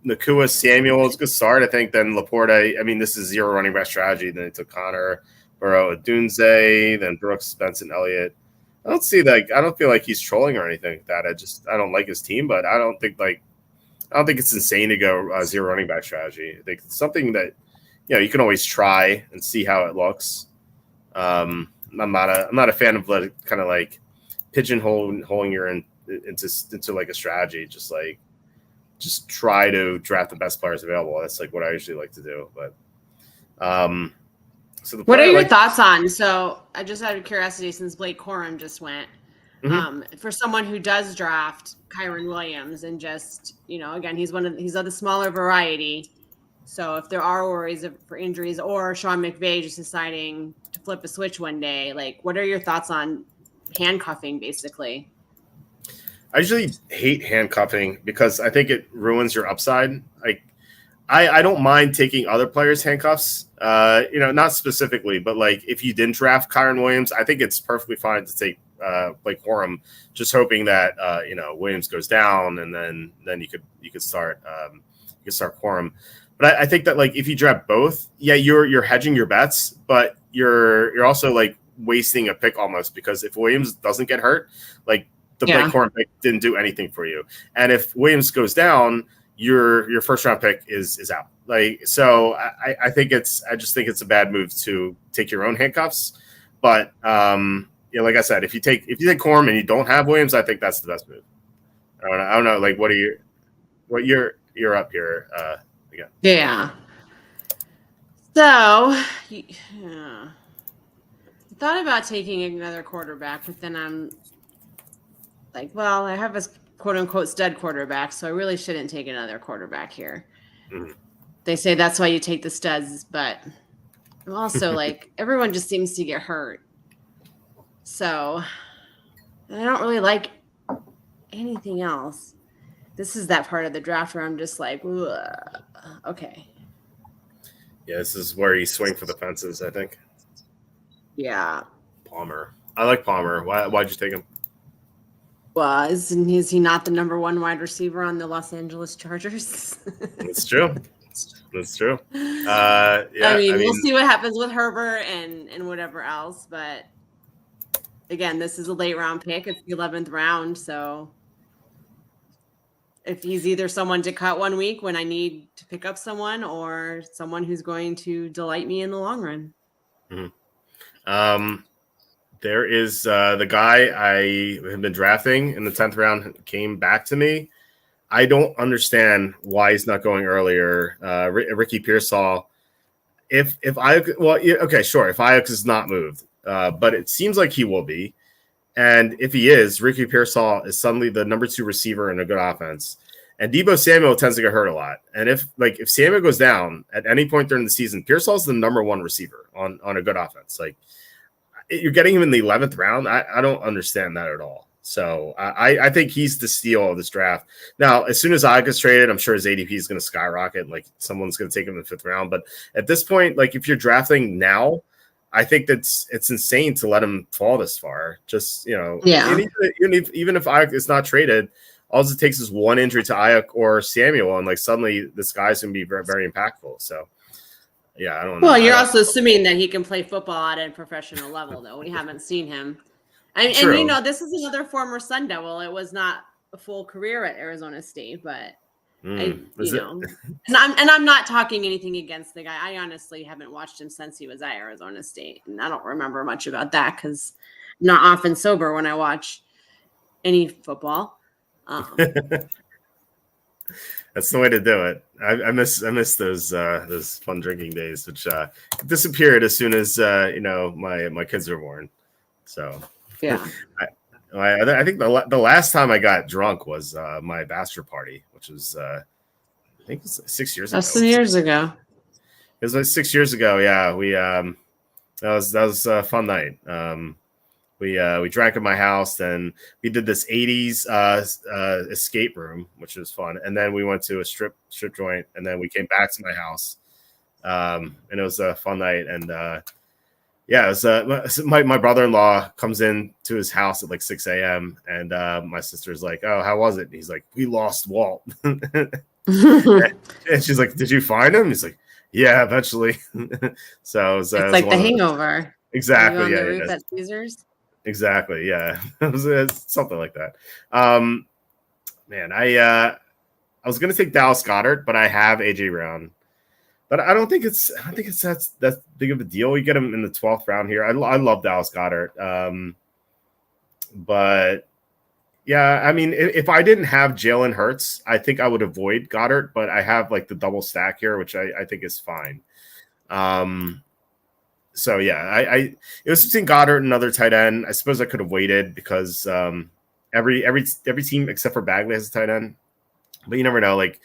Nakua, Samuel. It's a good start, I think. Then Laporte. This is 0 running back strategy. Then he took Connor, Burrow, Dunze, then Brooks, Benson, Elliott. I don't feel like he's trolling or anything like that. I don't like his team, but I don't think it's insane to go 0 running back strategy. I think it's something that you can always try and see how it looks. I'm not a fan of kind of pigeonholing your into like a strategy. Just try to draft the best players available. That's what I usually like to do. But what are your thoughts on? So I just out of curiosity, since Blake Corum just went, for someone who does draft Kyron Williams and just again he's of the smaller variety. So if there are worries for injuries or Sean McVay just deciding to flip a switch one day. Like, what are your thoughts on handcuffing, basically? I usually hate handcuffing because I think it ruins your upside. Like, I don't mind taking other players' handcuffs, not specifically, but like if you didn't draft Kyron Williams, I think it's perfectly fine to take Blake Corum, just hoping that Williams goes down, and then you could start Corum. But I think that like if you draft both, yeah, you're hedging your bets, but you're also like wasting a pick almost, because if Williams doesn't get hurt, like the Blake Corum pick didn't do anything for you, and if Williams goes down, your first round pick is out. Like, so I just think it's a bad move to take your own handcuffs. But like I said, if you take Corum and you don't have Williams, I think that's the best move. I don't know. Like, you're up here again. Yeah. So I thought about taking another quarterback, but then I'm like, well, I have a quote unquote stud quarterback, so I really shouldn't take another quarterback here. Mm-hmm. They say that's why you take the studs, but I'm also like, everyone just seems to get hurt. So I don't really like anything else. This is that part of the draft where I'm just like, okay. Yeah, this is where you swing for the fences, I think. Yeah. Palmer. I like Palmer. Why'd you take him? Is he not the number one wide receiver on the Los Angeles Chargers? That's true. That's true. I mean, we'll see what happens with Herbert and whatever else. But again, this is a late round pick. It's the 11th round. So if he's either someone to cut one week when I need to pick up someone, or someone who's going to delight me in the long run. Mm-hmm. There is the guy I have been drafting in the 10th round came back to me. I don't understand why he's not going earlier. Ricky Pearsall. If Ayuk is not moved, but it seems like he will be. And if he is, Ricky Pearsall is suddenly the number 2 receiver in a good offense. And Deebo Samuel tends to get hurt a lot. And if Samuel goes down at any point during the season, Pearsall's the number 1 receiver on a good offense. Like, you're getting him in the 11th round. I don't understand that at all. So I think he's the steal of this draft. Now, as soon as I gets traded, I'm sure his ADP is going to skyrocket. Like, someone's going to take him in the 5th round. But at this point, like, if you're drafting now, I think it's insane to let him fall this far. Just, even if Ayuk is not traded, all it takes is one injury to Ayuk or Samuel, and like suddenly this guy's going to be very, very impactful. So. Yeah, I don't know. Well, you're also assuming that he can play football at a professional level, though. We haven't seen him. And this is another former Sun Devil. It was not a full career at Arizona State, but and I'm not talking anything against the guy. I honestly haven't watched him since he was at Arizona State, and I don't remember much about that because I'm not often sober when I watch any football. That's the way to do it. I miss those fun drinking days, which disappeared as soon as my kids were born. So yeah, I think the last time I got drunk was my bachelor party, which was I think it was 6 years ago. That's some years ago. It was like 6 years ago. Yeah, we that was a fun night. We drank at my house, and we did this 80s escape room, which was fun. And then we went to a strip joint, and then we came back to my house. And it was a fun night. And it was my brother-in-law comes in to his house at like 6 a.m. and my sister's like, "Oh, how was it?" And he's like, "We lost Walt." And she's like, "Did you find him?" He's like, "Yeah, eventually." So it was, it's like The Hangover. Exactly. Yeah. Roof at Caesars. Exactly. Yeah. It was something like that. Man, I was going to take Dallas Goedert, but I have AJ Brown. But I don't think it's that big of a deal. You get him in the 12th round here. I love Dallas Goedert. But yeah, I mean, if I didn't have Jalen Hurts, I think I would avoid Goddard, but I have like the double stack here, which I think is fine. So yeah, it was between Goddard and another tight end. I suppose I could have waited because every team except for Bagley has a tight end, but you never know. Like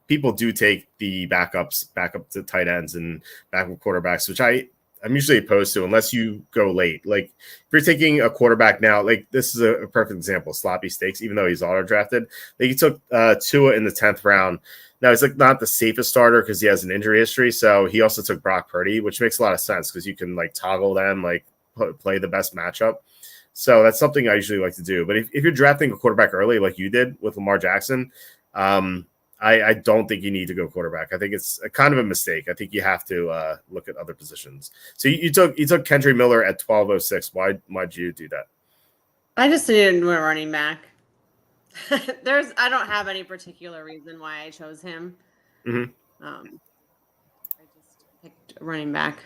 people do take the backup to tight ends and backup quarterbacks, which I I'm usually opposed to unless you go late. Like if you're taking a quarterback now, like this is a perfect example, sloppy stakes, even though he's auto drafted. Like he took Tua in the 10th round. Now he's like not the safest starter because he has an injury history. So he also took Brock Purdy, which makes a lot of sense because you can like toggle them, like play the best matchup. So that's something I usually like to do. But if you're drafting a quarterback early, like you did with Lamar Jackson, I don't think you need to go quarterback. I think it's a kind of a mistake. I think you have to look at other positions. So you took Kendry Miller at 1206. Why'd you do that? I just didn't do a running back. I don't have any particular reason why I chose him. Mm-hmm. I just picked a running back.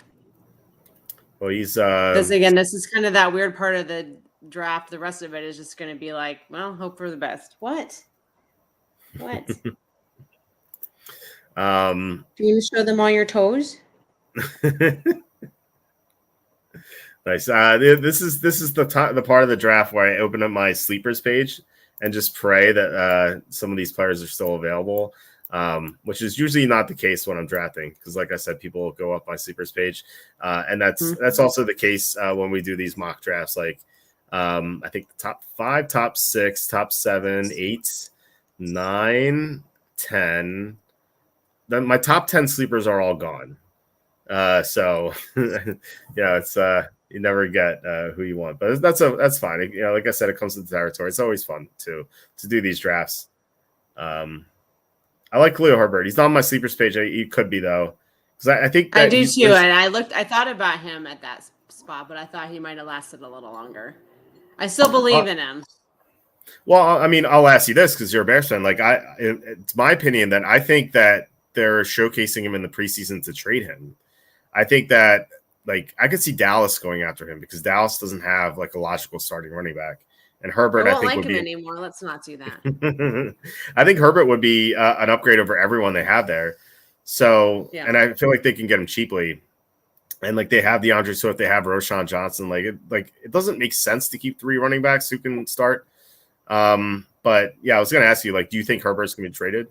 Well, he's because again, this is kind of that weird part of the draft. The rest of it is just going to be like, well, hope for the best. What? Do you show them all your toes? Nice. This is the part of the draft where I open up my sleepers page and just pray that some of these players are still available, which is usually not the case when I'm drafting because, like I said, people go up my sleepers page, and that's also the case when we do these mock drafts. Like I think the top 5, top 6, top 7, 8, 9, 10. Then my top 10 sleepers are all gone. So yeah, it's you never get who you want, but that's fine. You know, like I said, it comes to the territory. It's always fun to do these drafts. I like Khalil Herbert. He's not on my sleepers page. He could be though, because I think that I do too. And I thought about him at that spot, but I thought he might have lasted a little longer. I still believe in him. Well, I mean, I'll ask you this because you're a Bears fan. Like it's my opinion that I think that they're showcasing him in the preseason to trade him. I think that like I could see Dallas going after him because Dallas doesn't have like a logical starting running back, and Herbert I think would be anymore. Let's not do that. I think Herbert would be an upgrade over everyone they have there. So, and I feel like they can get him cheaply, and like they have DeAndre Swift, they have Roshan Johnson. Like it doesn't make sense to keep 3 running backs who can start. But yeah, I was going to ask you, like, do you think Herbert's going to be traded?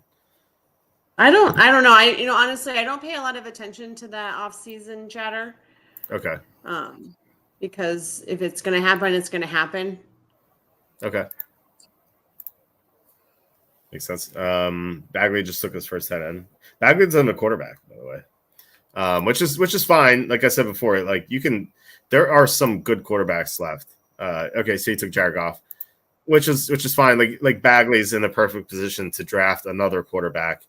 I don't know. Honestly, I don't pay a lot of attention to that off-season chatter. Okay. Because if it's going to happen, it's going to happen. Okay. Makes sense. Bagley just took his first tight end. Bagley's on the quarterback, by the way. Which is fine. Like I said before, like there are some good quarterbacks left. Okay, so he took Jared Goff, which is fine. Like Bagley's in the perfect position to draft another quarterback.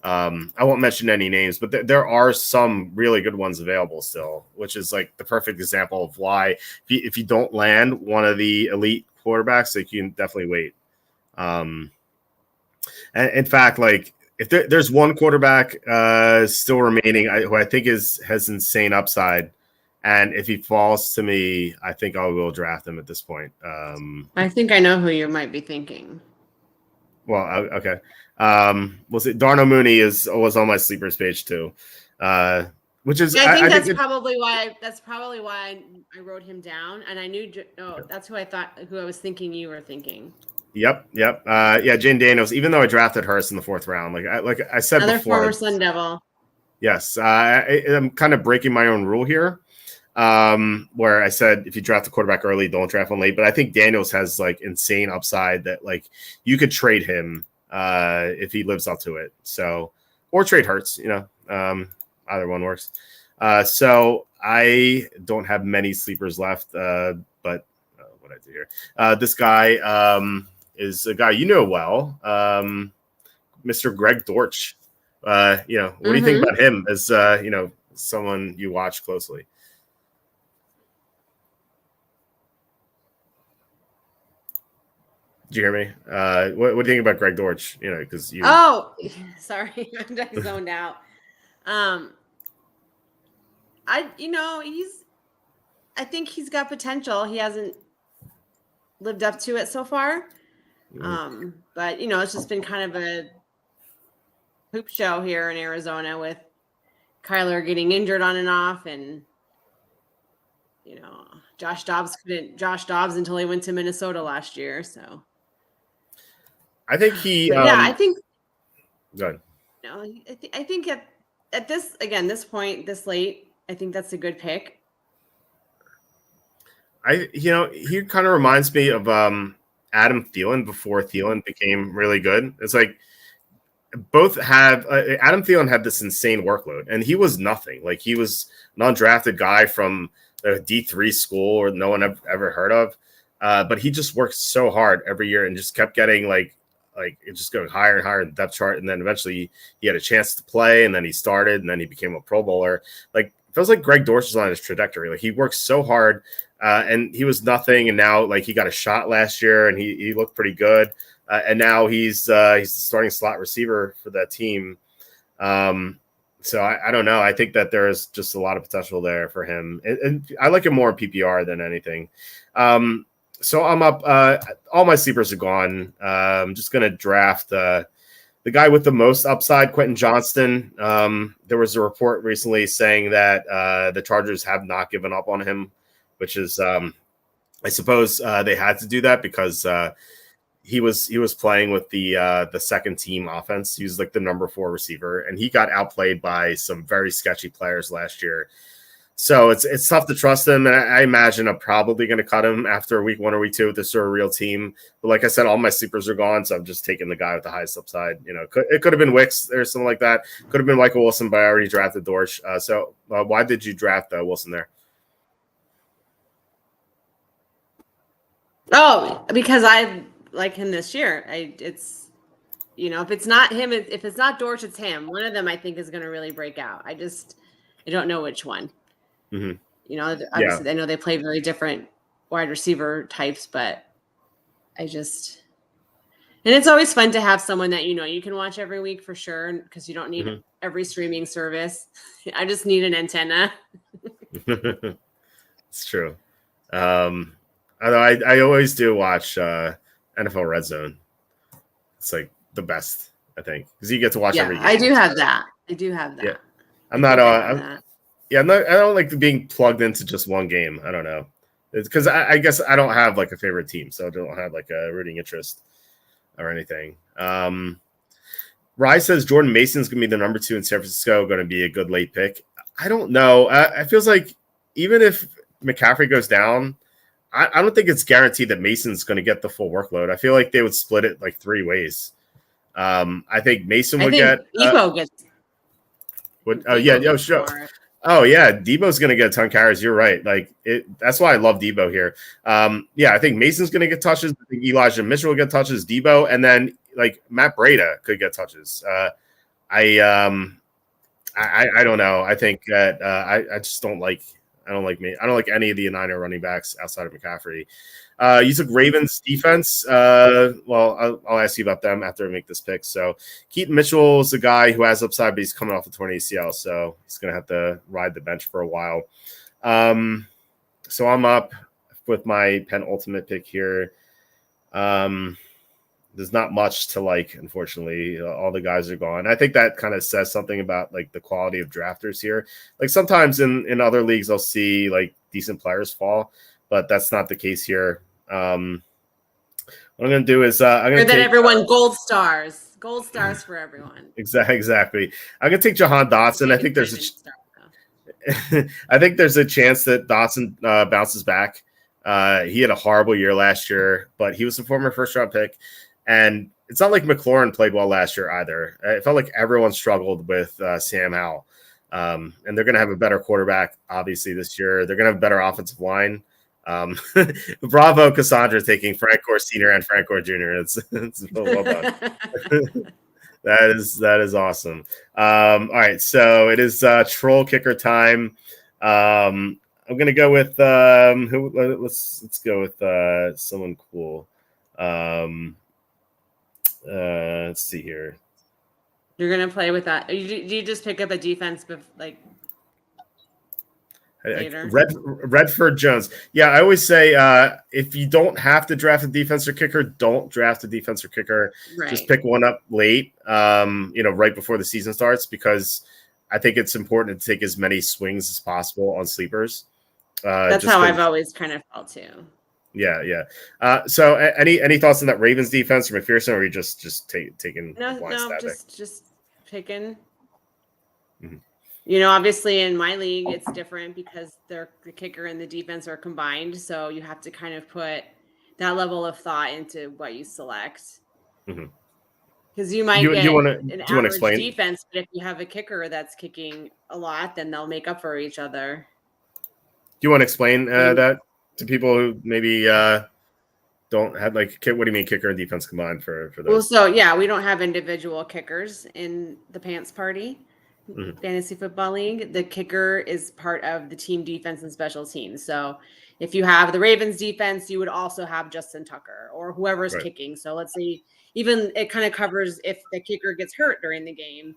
I won't mention any names, but there are some really good ones available still, which is like the perfect example of why if you don't land one of the elite quarterbacks, like you can definitely wait. And in fact, like if there's one quarterback still remaining who I think has insane upside, and if he falls to me, I think I will draft him at this point. I think I know who you might be thinking. Well, okay. Was it Darnell Mooney was on my sleepers page too, which is I think that's probably why I wrote him down, and I knew that's who I was thinking you were thinking. Yep. Yeah, Jane Daniels. Even though I drafted Hurst in the 4th round, like I said another before, former Sun Devil. Yes, I'm kind of breaking my own rule here, where I said if you draft a quarterback early, don't draft one late. But I think Daniels has like insane upside that like you could trade him if he lives up to it. So, or trade Hurts, either one works. So I don't have many sleepers left, but what I do here, this guy is a guy you know well, Mr. Greg Dortch. What do you think about him as someone you watch closely? Did you hear me? What do you think about Greg Dortch? Because you. Oh, sorry, I zoned out. I think he's got potential. He hasn't lived up to it so far. But it's just been kind of a hoop show here in Arizona with Kyler getting injured on and off, and Josh Dobbs until he went to Minnesota last year. So I think he. I think. Go ahead. I think at this point, this late, I think that's a good pick. He kind of reminds me of Adam Thielen before Thielen became really good. It's like both have Adam Thielen had this insane workload, and he was nothing. Like he was an undrafted guy from a D3 school or no one ever heard of, but he just worked so hard every year and just kept getting like it just going higher and higher in the depth chart, and then eventually he had a chance to play, and then he started, and then he became a Pro Bowler. Like it feels like Greg Dortch is on his trajectory. Like he worked so hard, and he was nothing, and now like he got a shot last year, and he looked pretty good. And now he's the starting slot receiver for that team. So I don't know. I think that there is just a lot of potential there for him. And I like him more in PPR than anything. So I'm up. All my sleepers are gone. I'm just going to draft the guy with the most upside, Quentin Johnston. There was a report recently saying that the Chargers have not given up on him, which is, I suppose they had to do that because he was playing with the second team offense. He was like the number 4 receiver, and he got outplayed by some very sketchy players last year. So it's tough to trust him, and I imagine I'm probably going to cut him after week 1 or week 2 if this are a real team. But like I said, all my sleepers are gone, so I'm just taking the guy with the highest upside. It could have been Wicks or something like that. Could have been Michael Wilson, but I already drafted Dortch. So why did you draft Wilson there? Oh, because I like him this year. It's if it's not him, if it's not Dortch, it's him. One of them I think is going to really break out. I don't know which one. Mm-hmm. Obviously I know they play very different wide receiver types, but and it's always fun to have someone that you can watch every week for sure, because you don't need every streaming service. I just need an antenna. It's true. Although I always do watch NFL Red Zone. It's like the best, I think, because you get to watch every game. I do have that. Yeah. I'm not on. I don't like being plugged into just one game. I don't know. It's because I guess I don't have like a favorite team, so I don't have like a rooting interest or anything. Rye says Jordan Mason's going to be the number 2 in San Francisco, going to be a good late pick. I don't know. It feels like even if McCaffrey goes down, I don't think it's guaranteed that Mason's going to get the full workload. I feel like they would split it like 3 ways. I think Mason would get. Debo gets. Sure. Oh yeah, Debo's going to get a ton of carries. You're right. Like that's why I love Debo here. I think Mason's going to get touches. I think Elijah Mitchell will get touches. Debo, and then like Matt Breida could get touches. I don't know. I think that I just don't like. I don't like any of the Niner running backs outside of McCaffrey. You took Ravens defense. I'll ask you about them after I make this pick. So Keaton Mitchell is a guy who has upside, but he's coming off the torn ACL, so he's going to have to ride the bench for a while. So I'm up with my penultimate pick here. There's not much to like, unfortunately. All the guys are gone. I think that kind of says something about like the quality of drafters here. Like sometimes in other leagues, I'll see like decent players fall, but that's not the case here. What I'm going to do is I'm going to take everyone gold stars for everyone. Exactly. I'm going to take Jahan Dotson. I think there's a chance that Dotson bounces back. He had a horrible year last year, but he was a former first-round pick. And it's not like McLaurin played well last year either. It felt like everyone struggled with Sam Howell. And they're going to have a better quarterback, obviously, this year. They're going to have a better offensive line. Bravo, Cassandra, taking Frank Gore Sr. and Frank Gore Jr. It's well done. That is awesome. All right, so it is troll kicker time. I'm going to go with let's go with someone cool. Let's see here. You're gonna play with that. Do you just pick up a defense like later? Redford Jones. Yeah, I always say if you don't have to draft a defense or kicker, don't draft a defense or kicker. Right. Just pick one up late, right before the season starts, because I think it's important to take as many swings as possible on sleepers. That's how I've always kind of felt too. Yeah. So any thoughts on that Ravens defense from McPherson, or are you just taking no, just picking? Mm-hmm. Obviously in my league, it's different because the kicker and the defense are combined. So you have to kind of put that level of thought into what you select. Mm-hmm. Because you might get an average explain? defense, but if you have a kicker that's kicking a lot, then they'll make up for each other. Do you want to explain that to people who maybe don't have what do you mean kicker and defense combined for those? Well, so yeah, we don't have individual kickers in the Pants Party Fantasy Football League. The kicker is part of the team defense and special teams. So if you have the Ravens defense, you would also have Justin Tucker or whoever's kicking. So let's say even it kind of covers if the kicker gets hurt during the game,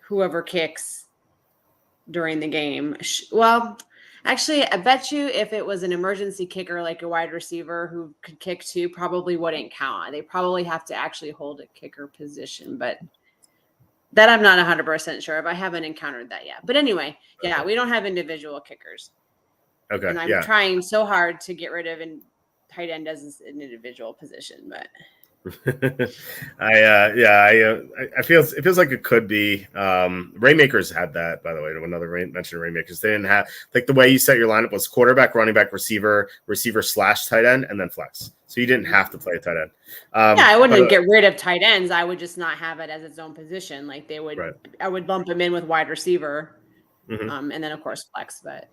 whoever kicks during the game. Well, actually, I bet you if it was an emergency kicker, like a wide receiver who could kick too, probably wouldn't count. They probably have to actually hold a kicker position, but that I'm not 100% sure of. I haven't encountered that yet. But anyway, yeah, we don't have individual kickers. Okay. And I'm trying so hard to get rid of tight end as an individual position, but I feel it feels like it could be. Rainmakers had that, by the way. Another mention of Rainmakers. They didn't have the way you set your lineup was quarterback, running back, receiver / tight end, and then flex. So you didn't have to play a tight end. I wouldn't get rid of tight ends. I would just not have it as its own position. Like they would, I would lump them in with wide receiver, and then of course flex. But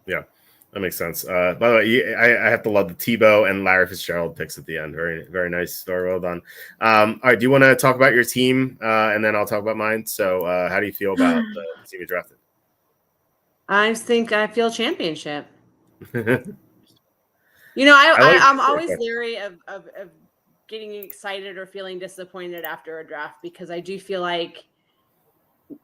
yeah. That makes sense. By the way, I have to love the Tebow and Larry Fitzgerald picks at the end. Very, very nice story. Well done. All right. Do you want to talk about your team? And then I'll talk about mine. So how do you feel about the team you drafted? I think I feel championship. I'm always leery of getting excited or feeling disappointed after a draft because I do feel like,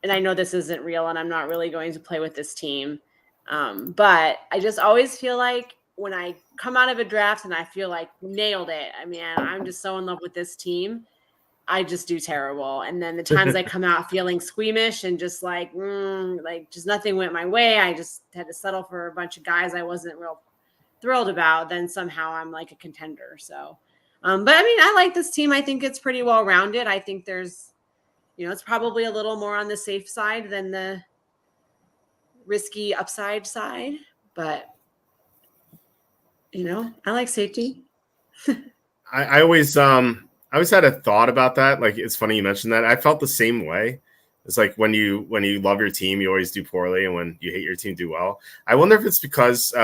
and I know this isn't real and I'm not really going to play with this team. But I just always feel like when I come out of a draft and I feel like nailed it, I mean, I'm just so in love with this team. I just do terrible. And then the times I come out feeling squeamish and just just nothing went my way. I just had to settle for a bunch of guys I wasn't real thrilled about. Then somehow I'm like a contender. So, but I mean, I like this team. I think it's pretty well rounded. I think there's, it's probably a little more on the safe side than the risky upside side, but I like safety. I always had a thought about that. Like, it's funny you mentioned that. I felt the same way. It's like when you love your team, you always do poorly, and when you hate your team, do well. I wonder if it's because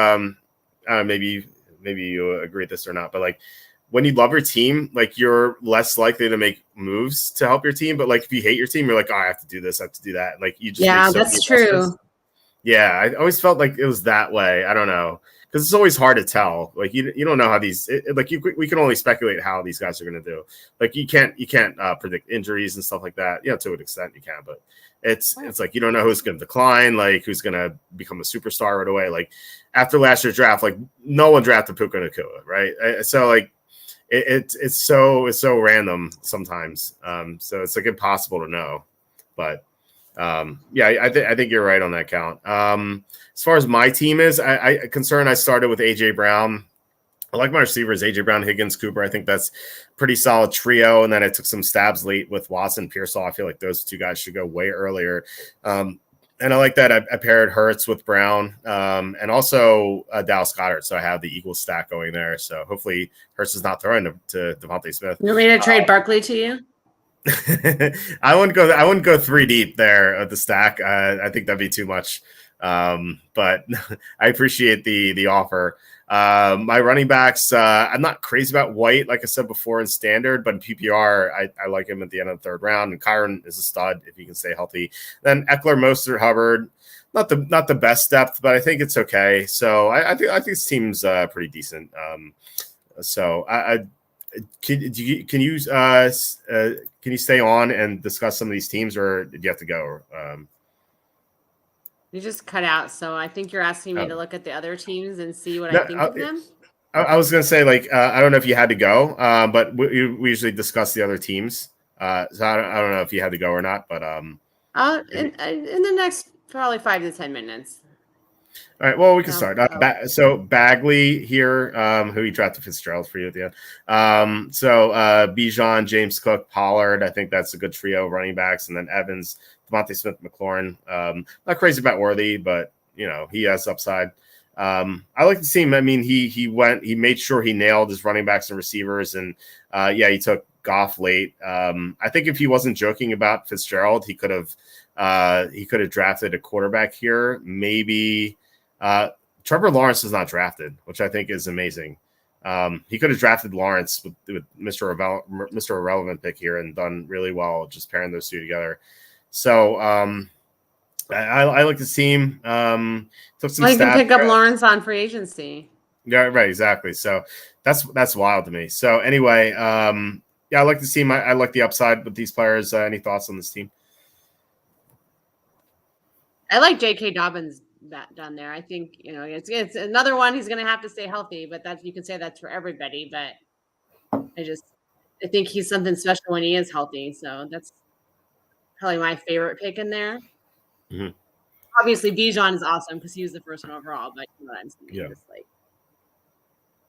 maybe you agree with this or not, but like when you love your team, like you're less likely to make moves to help your team. But like if you hate your team, you're like, I have to do this, I have to do that. Like you just that's true. Yeah, I always felt like it was that way. I don't know, because it's always hard to tell. Like you don't know how we can only speculate how these guys are going to do. Like you can't predict injuries and stuff like that. To an extent you can, but it's like you don't know who's going to decline, like who's going to become a superstar right away. Like after last year's draft, like no one drafted Puka Nacua, right? So like it's so random sometimes. So it's like impossible to know, but. I think you're right on that count. As far as my team is, I started with AJ Brown. I like my receivers, AJ Brown, Higgins, Cooper. I think that's a pretty solid trio. And then I took some stabs late with Watson, Pearsall. I feel like those two guys should go way earlier. And I like that I paired Hurts with Brown and also Dallas Goedert. So I have the Eagles stack going there. So hopefully Hurts is not throwing to Devontae Smith. You want me to trade Barkley to you? I wouldn't go 3 deep there at the stack. I think that'd be too much. But I appreciate the offer. My running backs, I'm not crazy about White, like I said before in standard, but in PPR, I like him at the end of the 3rd round. And Kyron is a stud if he can stay healthy. Then Eckler, Mostert, Hubbard, not the best depth, but I think it's okay. So I think this team's pretty decent. Can you stay on and discuss some of these teams, or did you have to go? You just cut out, so I think you're asking me to look at the other teams and see what I think of them. I was going to say, I don't know if you had to go, but we usually discuss the other teams. So I don't know if you had to go or not, but in the next probably 5 to 10 minutes. All right. Well, we can Oh, start. oh. So Bagley here, who he drafted Fitzgerald for you at the end. Bijan, James Cook, Pollard. I think that's a good trio of running backs, and then Evans, Devontae Smith, McLaurin. Not crazy about Worthy, but he has upside. I like to see him. I mean, he made sure he nailed his running backs and receivers, and he took Goff late. I think if he wasn't joking about Fitzgerald, he could have drafted a quarterback here. Maybe Trevor Lawrence is not drafted, which I think is amazing. He could have drafted Lawrence with Mr. Irrelevant pick here and done really well just pairing those two together. So I like to see him. Took some. Well, you can pick up Lawrence on free agency. Yeah, right, exactly. So that's wild to me. So anyway, I like to see him. I like the upside with these players. Any thoughts on this team? I like J.K. Dobbins down there. I think it's another one. He's going to have to stay healthy, but you can say that's for everybody. But I think he's something special when he is healthy. So that's probably my favorite pick in there. Mm-hmm. Obviously, Bijan is awesome because he was the first one overall. But you know what I'm saying?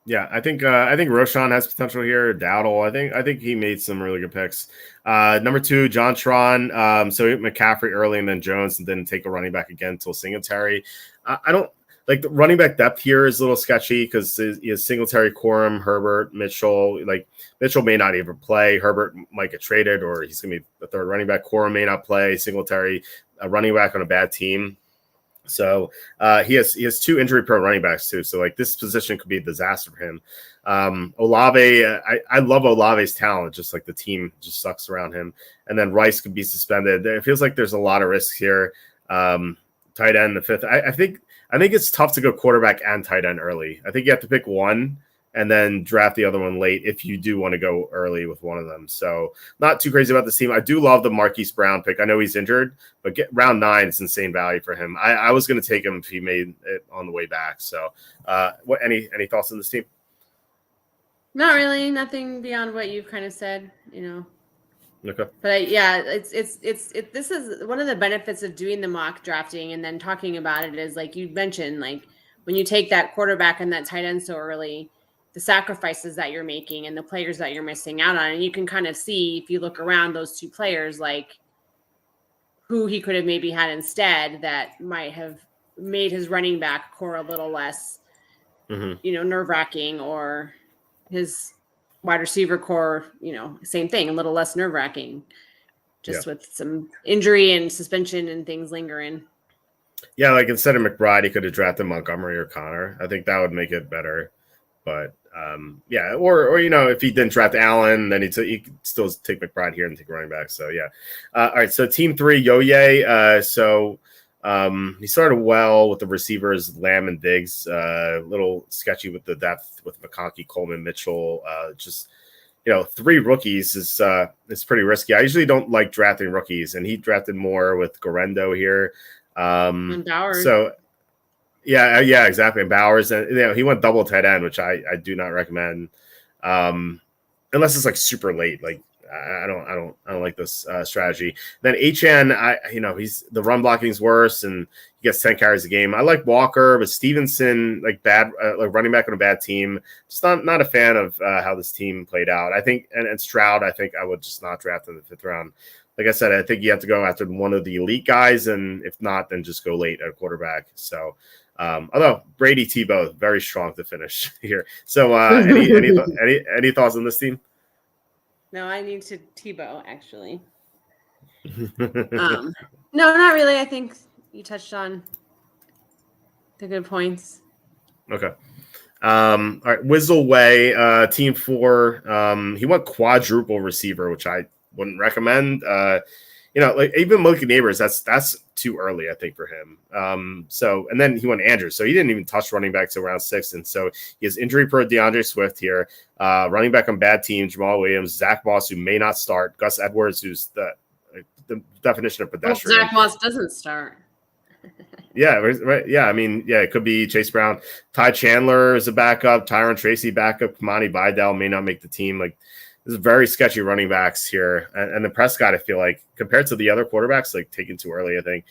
Yeah, I think Roshan has potential here. Dowdle, I think he made some really good picks. Number 2, John Tron. So McCaffrey early and then Jones, and then take a running back again until Singletary. I don't like the running back depth here is a little sketchy because he has Singletary, Corum, Herbert, Mitchell. Like Mitchell may not even play. Herbert might get traded, or he's gonna be the third running back. Corum may not play. Singletary, a running back on a bad team. So he has 2 injury-prone running backs too. So like this position could be a disaster for him. Olave, I love Olave's talent. Just like the team just sucks around him. And then Rice could be suspended. It feels like there's a lot of risks here. Tight end, the 5th. I think it's tough to go quarterback and tight end early. I think you have to pick one and then draft the other one late if you do want to go early with one of them. So not too crazy about this team. I do love the Marquise Brown pick. I know he's injured, but round 9 is insane value for him. I was going to take him if he made it on the way back. So any thoughts on this team? Not really. Nothing beyond what you've kind of said, Okay. But this is one of the benefits of doing the mock drafting and then talking about it is like you mentioned, like when you take that quarterback and that tight end so early, the sacrifices that you're making and the players that you're missing out on. And you can kind of see if you look around those 2 players, like who he could have maybe had instead that might have made his running back core a little less, nerve-wracking, or his wide receiver core, same thing, a little less nerve-wracking, just with some injury and suspension and things lingering. Yeah, like instead of McBride, he could have drafted Montgomery or Connor. I think that would make it better. But or if he didn't draft Allen, then he could still take McBride here and take running back. So yeah. All right. So team 3, Yo-Ye. He started well with the receivers, Lamb and Diggs. Little sketchy with the depth with McConkey, Coleman, Mitchell. 3 rookies is pretty risky. I usually don't like drafting rookies, and he drafted more with Gorendo here. And Bowers. So. Yeah, exactly. And Bowers, and he went double tight end, which I do not recommend, unless it's like super late. Like I don't like this strategy. Then HN, he's the run blocking is worse, and he gets 10 carries a game. I like Walker, but Stevenson, like bad, like running back on a bad team. Just not a fan of how this team played out. I think, and Stroud, I think I would just not draft in the 5th round. Like I said, I think you have to go after one of the elite guys, and if not, then just go late at quarterback. So. Although Brady Tebow very strong to finish here. So any thoughts on this team? No, I need to Tebow actually. No, not really. I think you touched on the good points. Okay. All right, Whizzle Way, team 4. He went quadruple receiver, which I wouldn't recommend. Like even Malik Neighbors, that's too early, I think, for him. And then he went Andrews, so he didn't even touch running back till round 6, and so he has injury pro DeAndre Swift here, running back on bad team, Jamal Williams, Zach Moss, who may not start, Gus Edwards, who's the definition of pedestrian. Well, Zach Moss doesn't start. Yeah, right. Yeah, I mean, it could be Chase Brown. Ty Chandler is a backup. Tyron Tracy backup. Kamani Vidal may not make the team. Like, there's very sketchy running backs here. And the Prescott, I feel like, compared to the other quarterbacks, like taken too early, I think.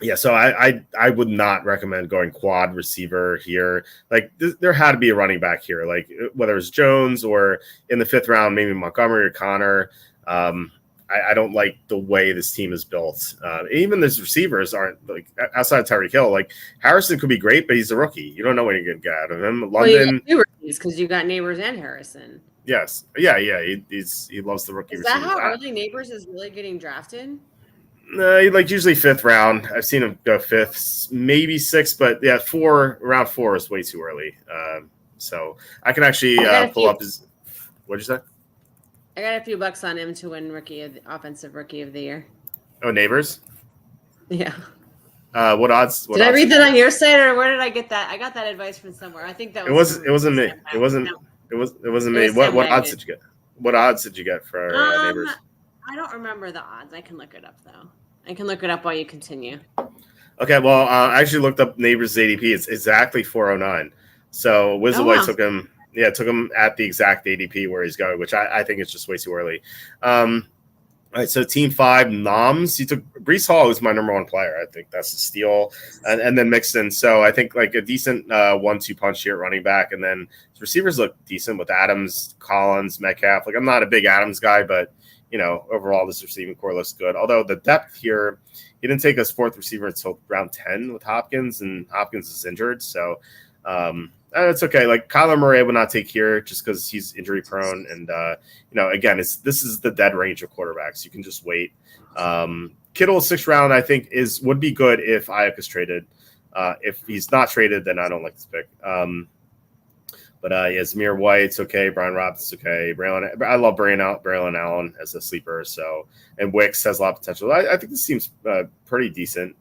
Yeah, so I would not recommend going quad receiver here. Like there had to be a running back here, like whether it's Jones or in the 5th round, maybe Montgomery or Connor. I don't like the way this team is built. Even these receivers aren't like outside of Tyreek Hill. Like Harrison could be great, but he's a rookie. You don't know what you're going to get out of him. Well, you London, got 2 rookies because you got Neighbors and Harrison. yes, yeah. He loves the rookie Is that receivers. how early Neighbors is really getting drafted? Like usually 5th round. I've seen him go 5th, maybe 6th, but yeah, round 4 is way too early. So I can actually pull up his. What'd you say? I got a few bucks on him to win offensive rookie of the year. Oh, Neighbors. Yeah. What odds? Did I read that on your site, or where did I get that? I got that advice from somewhere. I think that was. It wasn't me. It wasn't me. What odds did you get? What odds did you get for Neighbors? I don't remember the odds. I can look it up though. I can look it up while you continue. Okay, well, I actually looked up Neighbors' ADP. It's exactly 409. So Wizaway took him. Yeah, took him at the exact ADP where he's going, which I think is just way too early. All right, so Team 5, Noms. He took Brees Hall, who's my number 1 player. I think that's a steal. And then Mixon. So I think like a decent 1-2 punch here at running back. And then his receivers look decent with Adams, Collins, Metcalf. Like I'm not a big Adams guy, but overall this receiving core looks good. Although the depth here, he didn't take us 4th receiver until round 10 with Hopkins, and Hopkins is injured. So it's okay. Like Kyler Murray I would not take here just because he's injury prone. And, again, this is the dead range of quarterbacks. You can just wait. Kittle 6th round, I think would be good if Ayuk is traded. If he's not traded, then I don't like this pick. But Zamir White's okay. Brian Robinson's okay. I love Braylon Allen as a sleeper. So, and Wicks has a lot of potential. I think this seems pretty decent.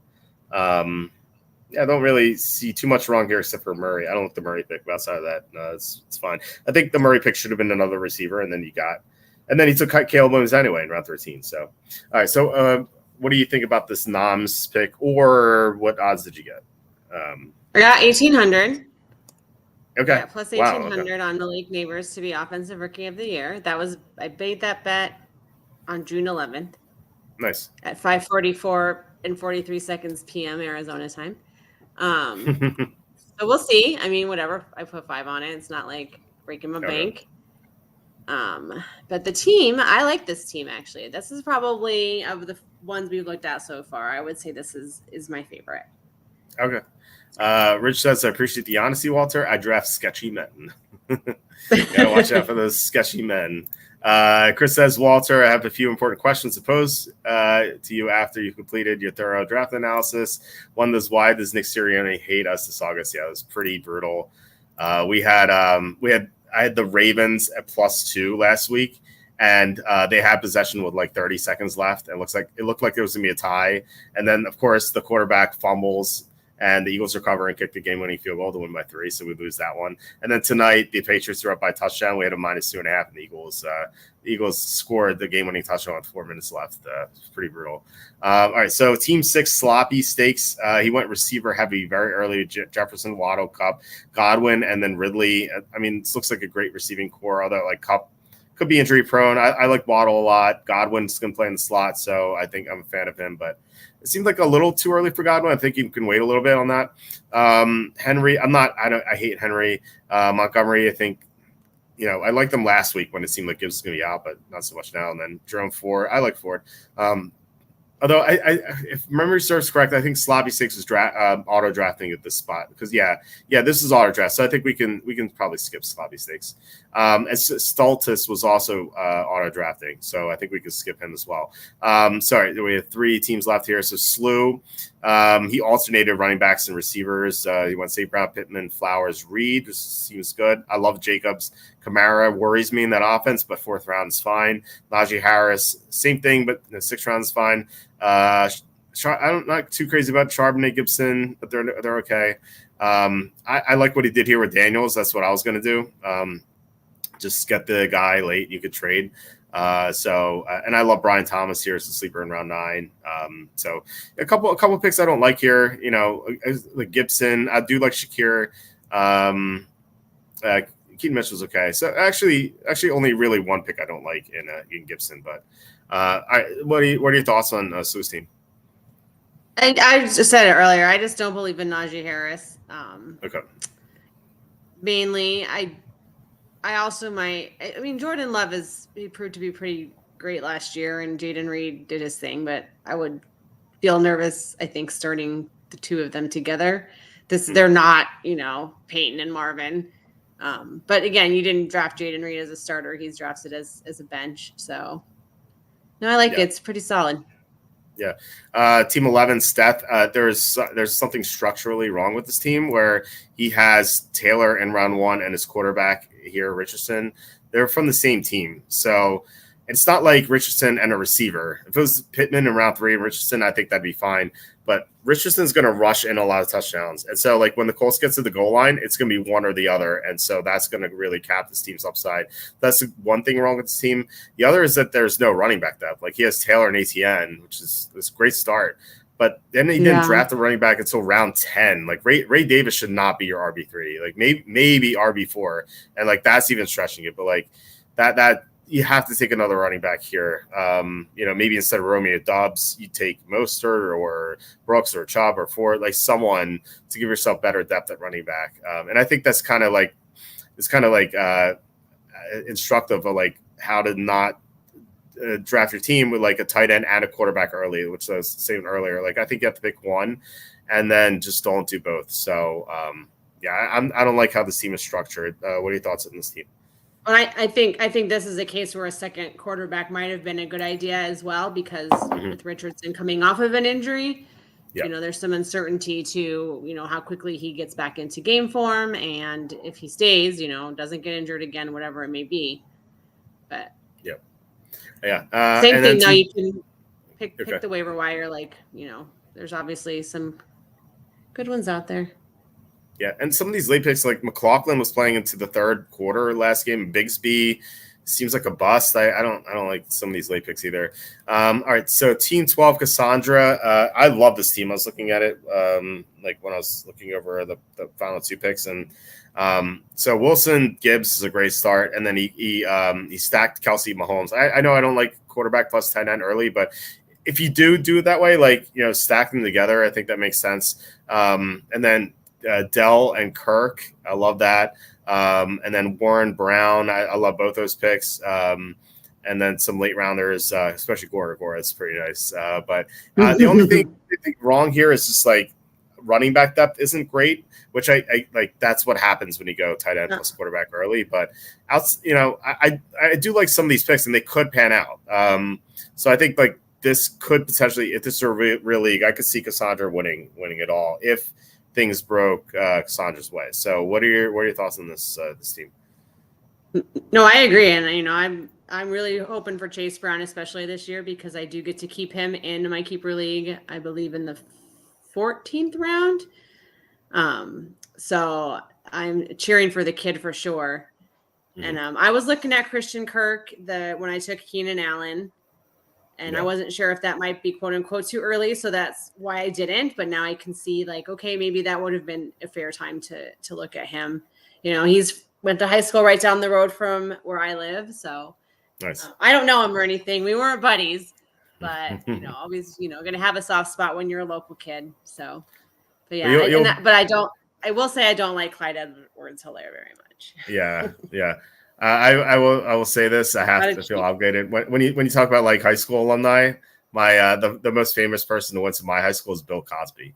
I don't really see too much wrong here except for Murray. I don't like the Murray pick. But outside of that, it's fine. I think the Murray pick should have been another receiver, and then he took Caleb Williams anyway in round 13. So, all right. So, what do you think about this Noms pick, or what odds did you get? I got 1,800. Okay. Yeah, plus 1,800 on Malik Neighbors to be offensive rookie of the year. I made that bet on June 11th. Nice. At 5:44 and 43 seconds p.m. Arizona time. So we'll see. I mean, whatever. I put 5 on it. It's not like breaking my bank. But the team, I like this team actually. This is probably of the ones we've looked at so far. I would say this is my favorite. Okay. Rich says, I appreciate the honesty, Walter. I draft sketchy men. Gotta watch out for those sketchy men. Chris says, Walter, I have a few important questions to pose to you after you completed your thorough draft analysis. One is, why does Nick Sirianni hate us this August? Yeah, it was pretty brutal. I had the Ravens at +2 last week, and they had possession with like 30 seconds left. It looked like there was gonna be a tie, and then of course the quarterback fumbles, and the Eagles recover and kick the game-winning field goal to win by 3, so we lose that one. And then tonight, the Patriots are up by a touchdown. We had a -2.5, and the Eagles scored the game-winning touchdown with 4 minutes left. It's pretty brutal. All right, so Team 6, Sloppy Steaks. He went receiver heavy very early. Jefferson, Waddle, Kupp, Godwin, and then Ridley. I mean, this looks like a great receiving core, although like Kupp could be injury prone. I like Waddle a lot. Godwin's going to play in the slot, so I think I'm a fan of him, but it seems like a little too early for Godwin. I think you can wait a little bit on that. Henry, I hate Henry. Montgomery, I think, I liked them last week when it seemed like Gibbs was going to be out, but not so much now. And then Jerome Ford, I like Ford. Although if memory serves correct, I think Sloppy Six is auto drafting at this spot because this is auto draft, so I think we can probably skip Sloppy Six. As Stultus was also auto drafting, so I think we could skip him as well. Sorry, we have 3 teams left here. So Slew, he alternated running backs and receivers. He went St. Brown, Pittman, Flowers, Reed. This seems good. I love Jacobs. Kamara worries me in that offense, but 4th round is fine. Najee Harris, same thing, but 6th round is fine. I'm not too crazy about Charbonnet, Gibson, but they're okay. I like what he did here with Daniels. That's what I was going to do. Just get the guy late you could trade. And I love Brian Thomas here as a sleeper in round 9. So a couple picks I don't like here. Like Gibson, I do like Shakir. Keaton Mitchell's okay. So actually only really one pick I don't like in Gibson. But what are your thoughts on Slew's team? I just said it earlier. I just don't believe in Najee Harris. Okay. Mainly, I also might. I mean, Jordan Love he proved to be pretty great last year, and Jaden Reed did his thing. But I would feel nervous, I think, starting the two of them together. They're not, Peyton and Marvin. But again, you didn't draft Jaden Reed as a starter. He's drafted as a bench. So no, I like it. It's pretty solid. Yeah. Team 11, Steph, there's something structurally wrong with this team where he has Taylor in round 1 and his quarterback here, Richardson. They're from the same team. So it's not like Richardson and a receiver. If it was Pittman in round 3 and Richardson, I think that'd be fine. But Richardson's going to rush in a lot of touchdowns. And so, like, when the Colts gets to the goal line, it's going to be one or the other. And so that's going to really cap this team's upside. That's one thing wrong with this team. The other is that there's no running back depth. Like, he has Taylor and ATN, which is this great start. But then he didn't draft a running back until round 10. Like, Ray Davis should not be your RB3. Like, maybe RB4. And, like, that's even stretching it. But, like, that you have to take another running back here. Maybe instead of Romeo Doubs, you take Mostert or Brooks or Chubb or Ford, like someone to give yourself better depth at running back. And I think that's kind of like instructive of like how to not draft your team with like a tight end and a quarterback early, which I was saying earlier. Like I think you have to pick one, and then just don't do both. So I don't like how this team is structured. What are your thoughts on this team? I think this is a case where a second quarterback might have been a good idea as well, because with Richardson coming off of an injury, there's some uncertainty to, how quickly he gets back into game form, and if he stays, doesn't get injured again, whatever it may be. But same thing. Now you can pick the waiver wire. Like, there's obviously some good ones out there. Yeah, and some of these late picks, like McLaughlin was playing into the third quarter last game. Bigsby seems like a bust. I don't like some of these late picks either. All right, so Team 12, Cassandra. I love this team. I was looking at it like when I was looking over the final 2 picks, and so Wilson Gibbs is a great start, and then he stacked Kelsey Mahomes. I know I don't like quarterback plus 10-9 early, but if you do it that way, like stack them together, I think that makes sense. And then Dell and Kirk, I love that. And then Warren Brown, I love both those picks. And then some late rounders, especially Gore. It's pretty nice. But the only thing I think wrong here is just like running back depth isn't great, which I like. That's what happens when you go tight end plus quarterback early. But I do like some of these picks, and they could pan out. So I think like this could potentially, if this is a real league, I could see Cassandra winning it all if things broke Cassandra's way. So what are your thoughts on this team? No, I agree. And, I'm really hoping for Chase Brown, especially this year, because I do get to keep him in my keeper league, I believe in the 14th round. So I'm cheering for the kid for sure. And I was looking at Christian Kirk when I took Keenan Allen, and I wasn't sure if that might be quote unquote too early. So that's why I didn't. But now I can see like, okay, maybe that would have been a fair time to look at him. He's went to high school right down the road from where I live. So nice. I don't know him or anything. We weren't buddies, but always, going to have a soft spot when you're a local kid. So, but yeah, I will say I don't like Clyde Edwards-Helaire very much. Yeah. I will say this. I have to feel obligated when you talk about like high school alumni. My the most famous person who went to my high school is Bill Cosby.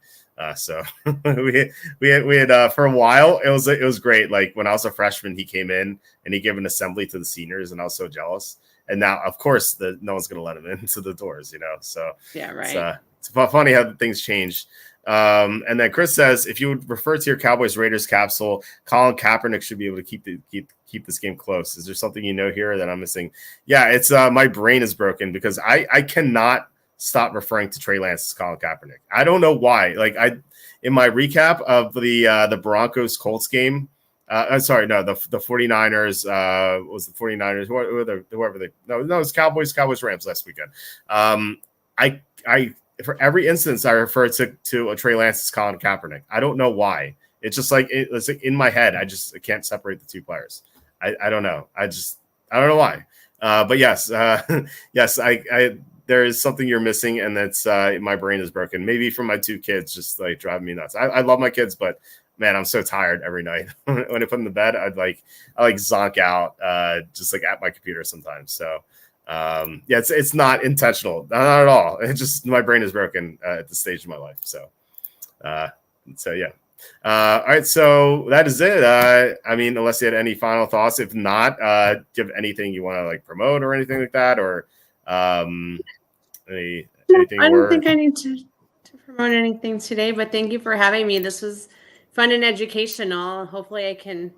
So we had for a while it was great. Like when I was a freshman, he came in and he gave an assembly to the seniors, and I was so jealous. And now, of course, no one's going to let him into the doors. So yeah, right. It's funny how things change. And then Chris says, if you would refer to your Cowboys Raiders capsule, Colin Kaepernick should be able to keep this game close. Is there something here that I'm missing? Yeah, it's my brain is broken because I cannot stop referring to Trey Lance as Colin Kaepernick. I don't know why. Like in my recap of the Broncos Colts game, the 49ers was the 49ers, whoever they it was Cowboys Rams last weekend. I for every instance I refer to a Trey Lance as Colin Kaepernick. I don't know why. It's just like it's like in my head. I can't separate the two players. I don't know. I don't know why. But yes, yes, there is something you're missing, and that's my brain is broken. Maybe from my 2 kids just like driving me nuts. I love my kids, but man, I'm so tired every night. When I put them to bed, I zonk out just like at my computer sometimes. So yeah, it's not intentional, not at all. It's just my brain is broken at this stage of my life. So yeah. All right, so that is it. I mean, unless you had any final thoughts, if not, do you have anything you want to like promote or anything like that, or anything? I don't think I need to promote anything today, but thank you for having me. This was fun and educational. Hopefully, I can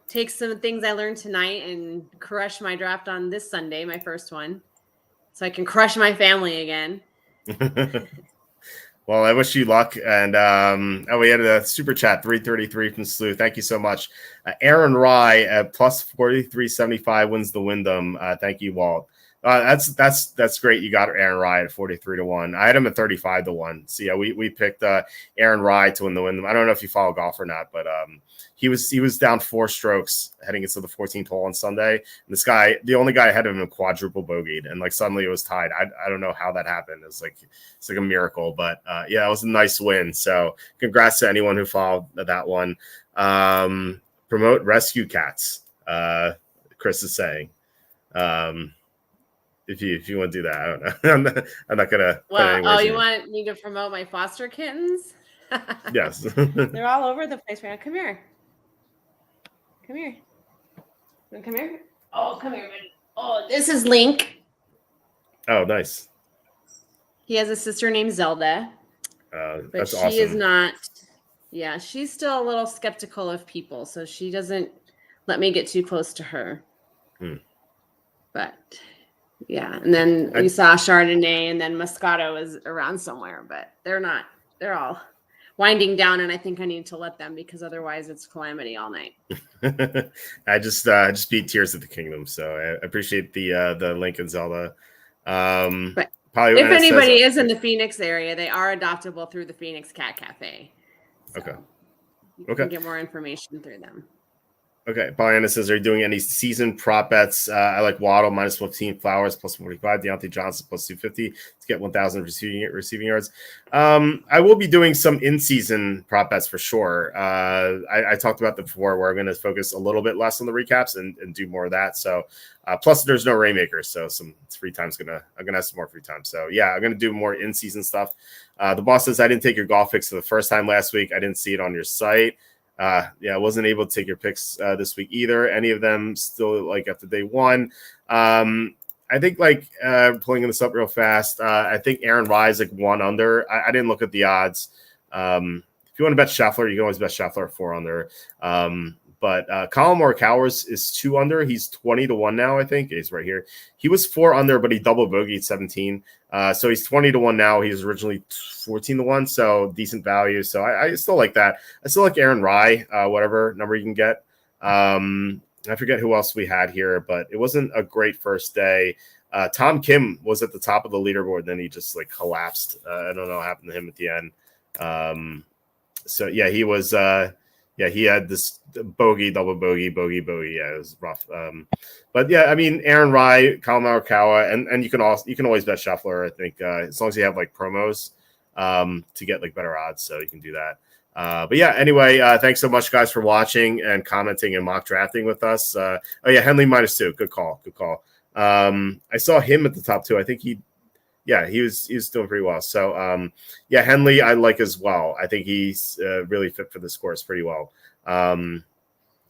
take some things I learned tonight and crush my draft on this Sunday, my first one, so I can crush my family again. Well, I wish you luck. And we had a super chat 333 from Slew. Thank you so much. Aaron Rye at plus 43.75 wins the Wyndham. Thank you, Walt. That's great. You got Aaron Rye at 43-1. I had him at 35-1. So yeah, we picked Aaron Rye to win the Wyndham. I don't know if you follow golf or not, but he was down 4 strokes heading into the 14th hole on Sunday. And this guy, the only guy ahead of him, quadruple bogeyed, and like suddenly it was tied. I don't know how that happened. It's like a miracle, but yeah, it was a nice win. So congrats to anyone who followed that one. Promote rescue cats. Chris is saying. If you want to do that, I don't know. I'm not gonna. Well, you want me to promote my foster kittens? Yes. They're all over the place right now. Come here. Come here. Come here. Oh, come here, buddy. Oh, this is Link. Oh, nice. He has a sister named Zelda. But that's she awesome. is not. Yeah, she's still a little skeptical of people, so she doesn't let me get too close to her. But yeah, and then we saw Chardonnay, and then Moscato is around somewhere, but they're not. They're all winding down, and I think I need to let them because otherwise it's calamity all night. I just beat Tears of the Kingdom, so I appreciate the Link and Zelda. But probably if anybody is in the Phoenix area, they are adoptable through the Phoenix Cat Cafe. So okay. You can get more information through them. Okay, Pollyanna says, are you doing any season prop bets? I like Waddle minus 15, Flowers plus 45, Deontay Johnson plus 250 to get 1,000 receiving yards. I will be doing some in-season prop bets for sure. I talked about that before, where I'm going to focus a little bit less on the recaps and do more of that. So, plus there's no Rainmakers, so I'm gonna have some more free time. So yeah, I'm gonna do more in-season stuff. The boss says, I didn't take your golf picks for the first time last week. I didn't see it on your site. Yeah, I wasn't able to take your picks this week either. Any of them still like after day one. I think like pulling this up real fast. I think Aaron Rye's like 1 under. I didn't look at the odds. If you want to bet Scheffler, you can always bet Scheffler 4 under. But Colin Morikawa is 2 under. He's 20-1 now, I think. He's right here. He was 4 under, but he double bogeyed 17. So he's 20-1 now. He was originally 14-1, so decent value. So I still like that. I still like Aaron Rye, whatever number you can get. I forget who else we had here, but it wasn't a great first day. Tom Kim was at the top of the leaderboard, then he just like collapsed. I don't know what happened to him at the end. So yeah, he was. Yeah, he had this bogey, double bogey, bogey. Yeah, it was rough. But yeah, I mean, Aaron Rye, Colin Morikawa, and you can always bet Scheffler. I think as long as you have like promos to get like better odds, so you can do that. But yeah, anyway, thanks so much, guys, for watching and commenting and mock drafting with us. Oh yeah, Henley -2, good call. I saw him at the top 2. I think he was doing pretty well. So, yeah, Henley I like as well. I think he's really fit for this course pretty well.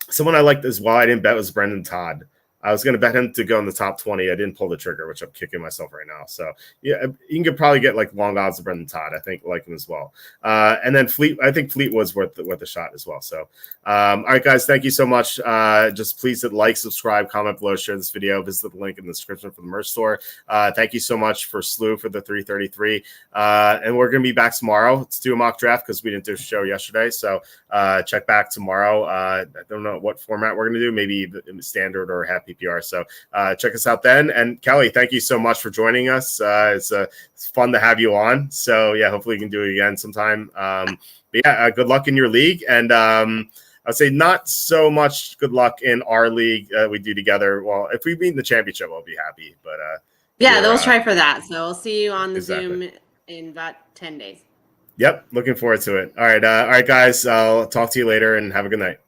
Someone I liked as well, I didn't bet, was Brendan Todd. I was going to bet him to go in the top 20. I didn't pull the trigger, which I'm kicking myself right now. So, yeah, you can probably get like long odds of Brendan Todd. I think like him as well. And then I think Fleetwood's worth a shot as well. So, all right, guys, thank you so much. Just please hit like, subscribe, comment below, share this video, visit the link in the description for the merch store. Thank you so much for Slew for the 333. And we're going to be back tomorrow to do a mock draft because we didn't do a show yesterday. So, check back tomorrow. I don't know what format we're going to do, maybe standard or half PPR. So check us out then. And Kelly, thank you so much for joining us. It's fun to have you on. So yeah, hopefully we can do it again sometime. But yeah, good luck in your league. And I'd say not so much good luck in our league we do together. Well, if we meet in the championship, I'll be happy. But Yeah, your, they'll try for that. So we'll see you on the exactly. Zoom in about 10 days. Yep, looking forward to it. All right, guys. I'll talk to you later, and have a good night.